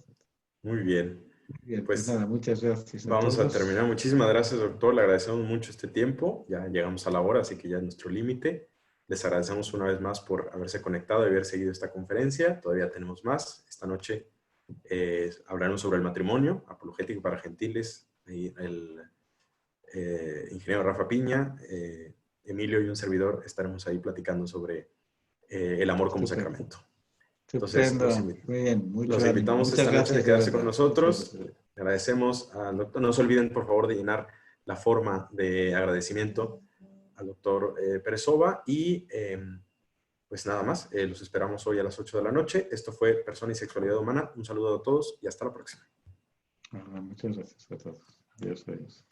Muy bien. Bien, pues Pues nada, muchas gracias a vamos a todos. terminar. Muchísimas gracias, doctor. Le agradecemos mucho este tiempo. Ya llegamos a la hora, así que ya es nuestro límite. Les agradecemos una vez más por haberse conectado y haber seguido esta conferencia. Todavía tenemos más. Esta noche hablaremos sobre el matrimonio, apologético para gentiles, y el ingeniero Rafa Piña, Emilio y un servidor estaremos ahí platicando sobre el amor como sacramento. Entonces, Estupendo. Muy bien, mucho los ánimo. invitamos Muchas esta noche a gracias de quedarse con verdad. nosotros. Muchas gracias. Le agradecemos al doctor. No se olviden, por favor, de llenar la forma de agradecimiento al doctor Perezova. Y pues nada más, los esperamos hoy a las 8 de la noche. Esto fue Persona y Sexualidad Humana. Un saludo a todos y hasta la próxima. Muchas gracias a todos. Adiós, adiós.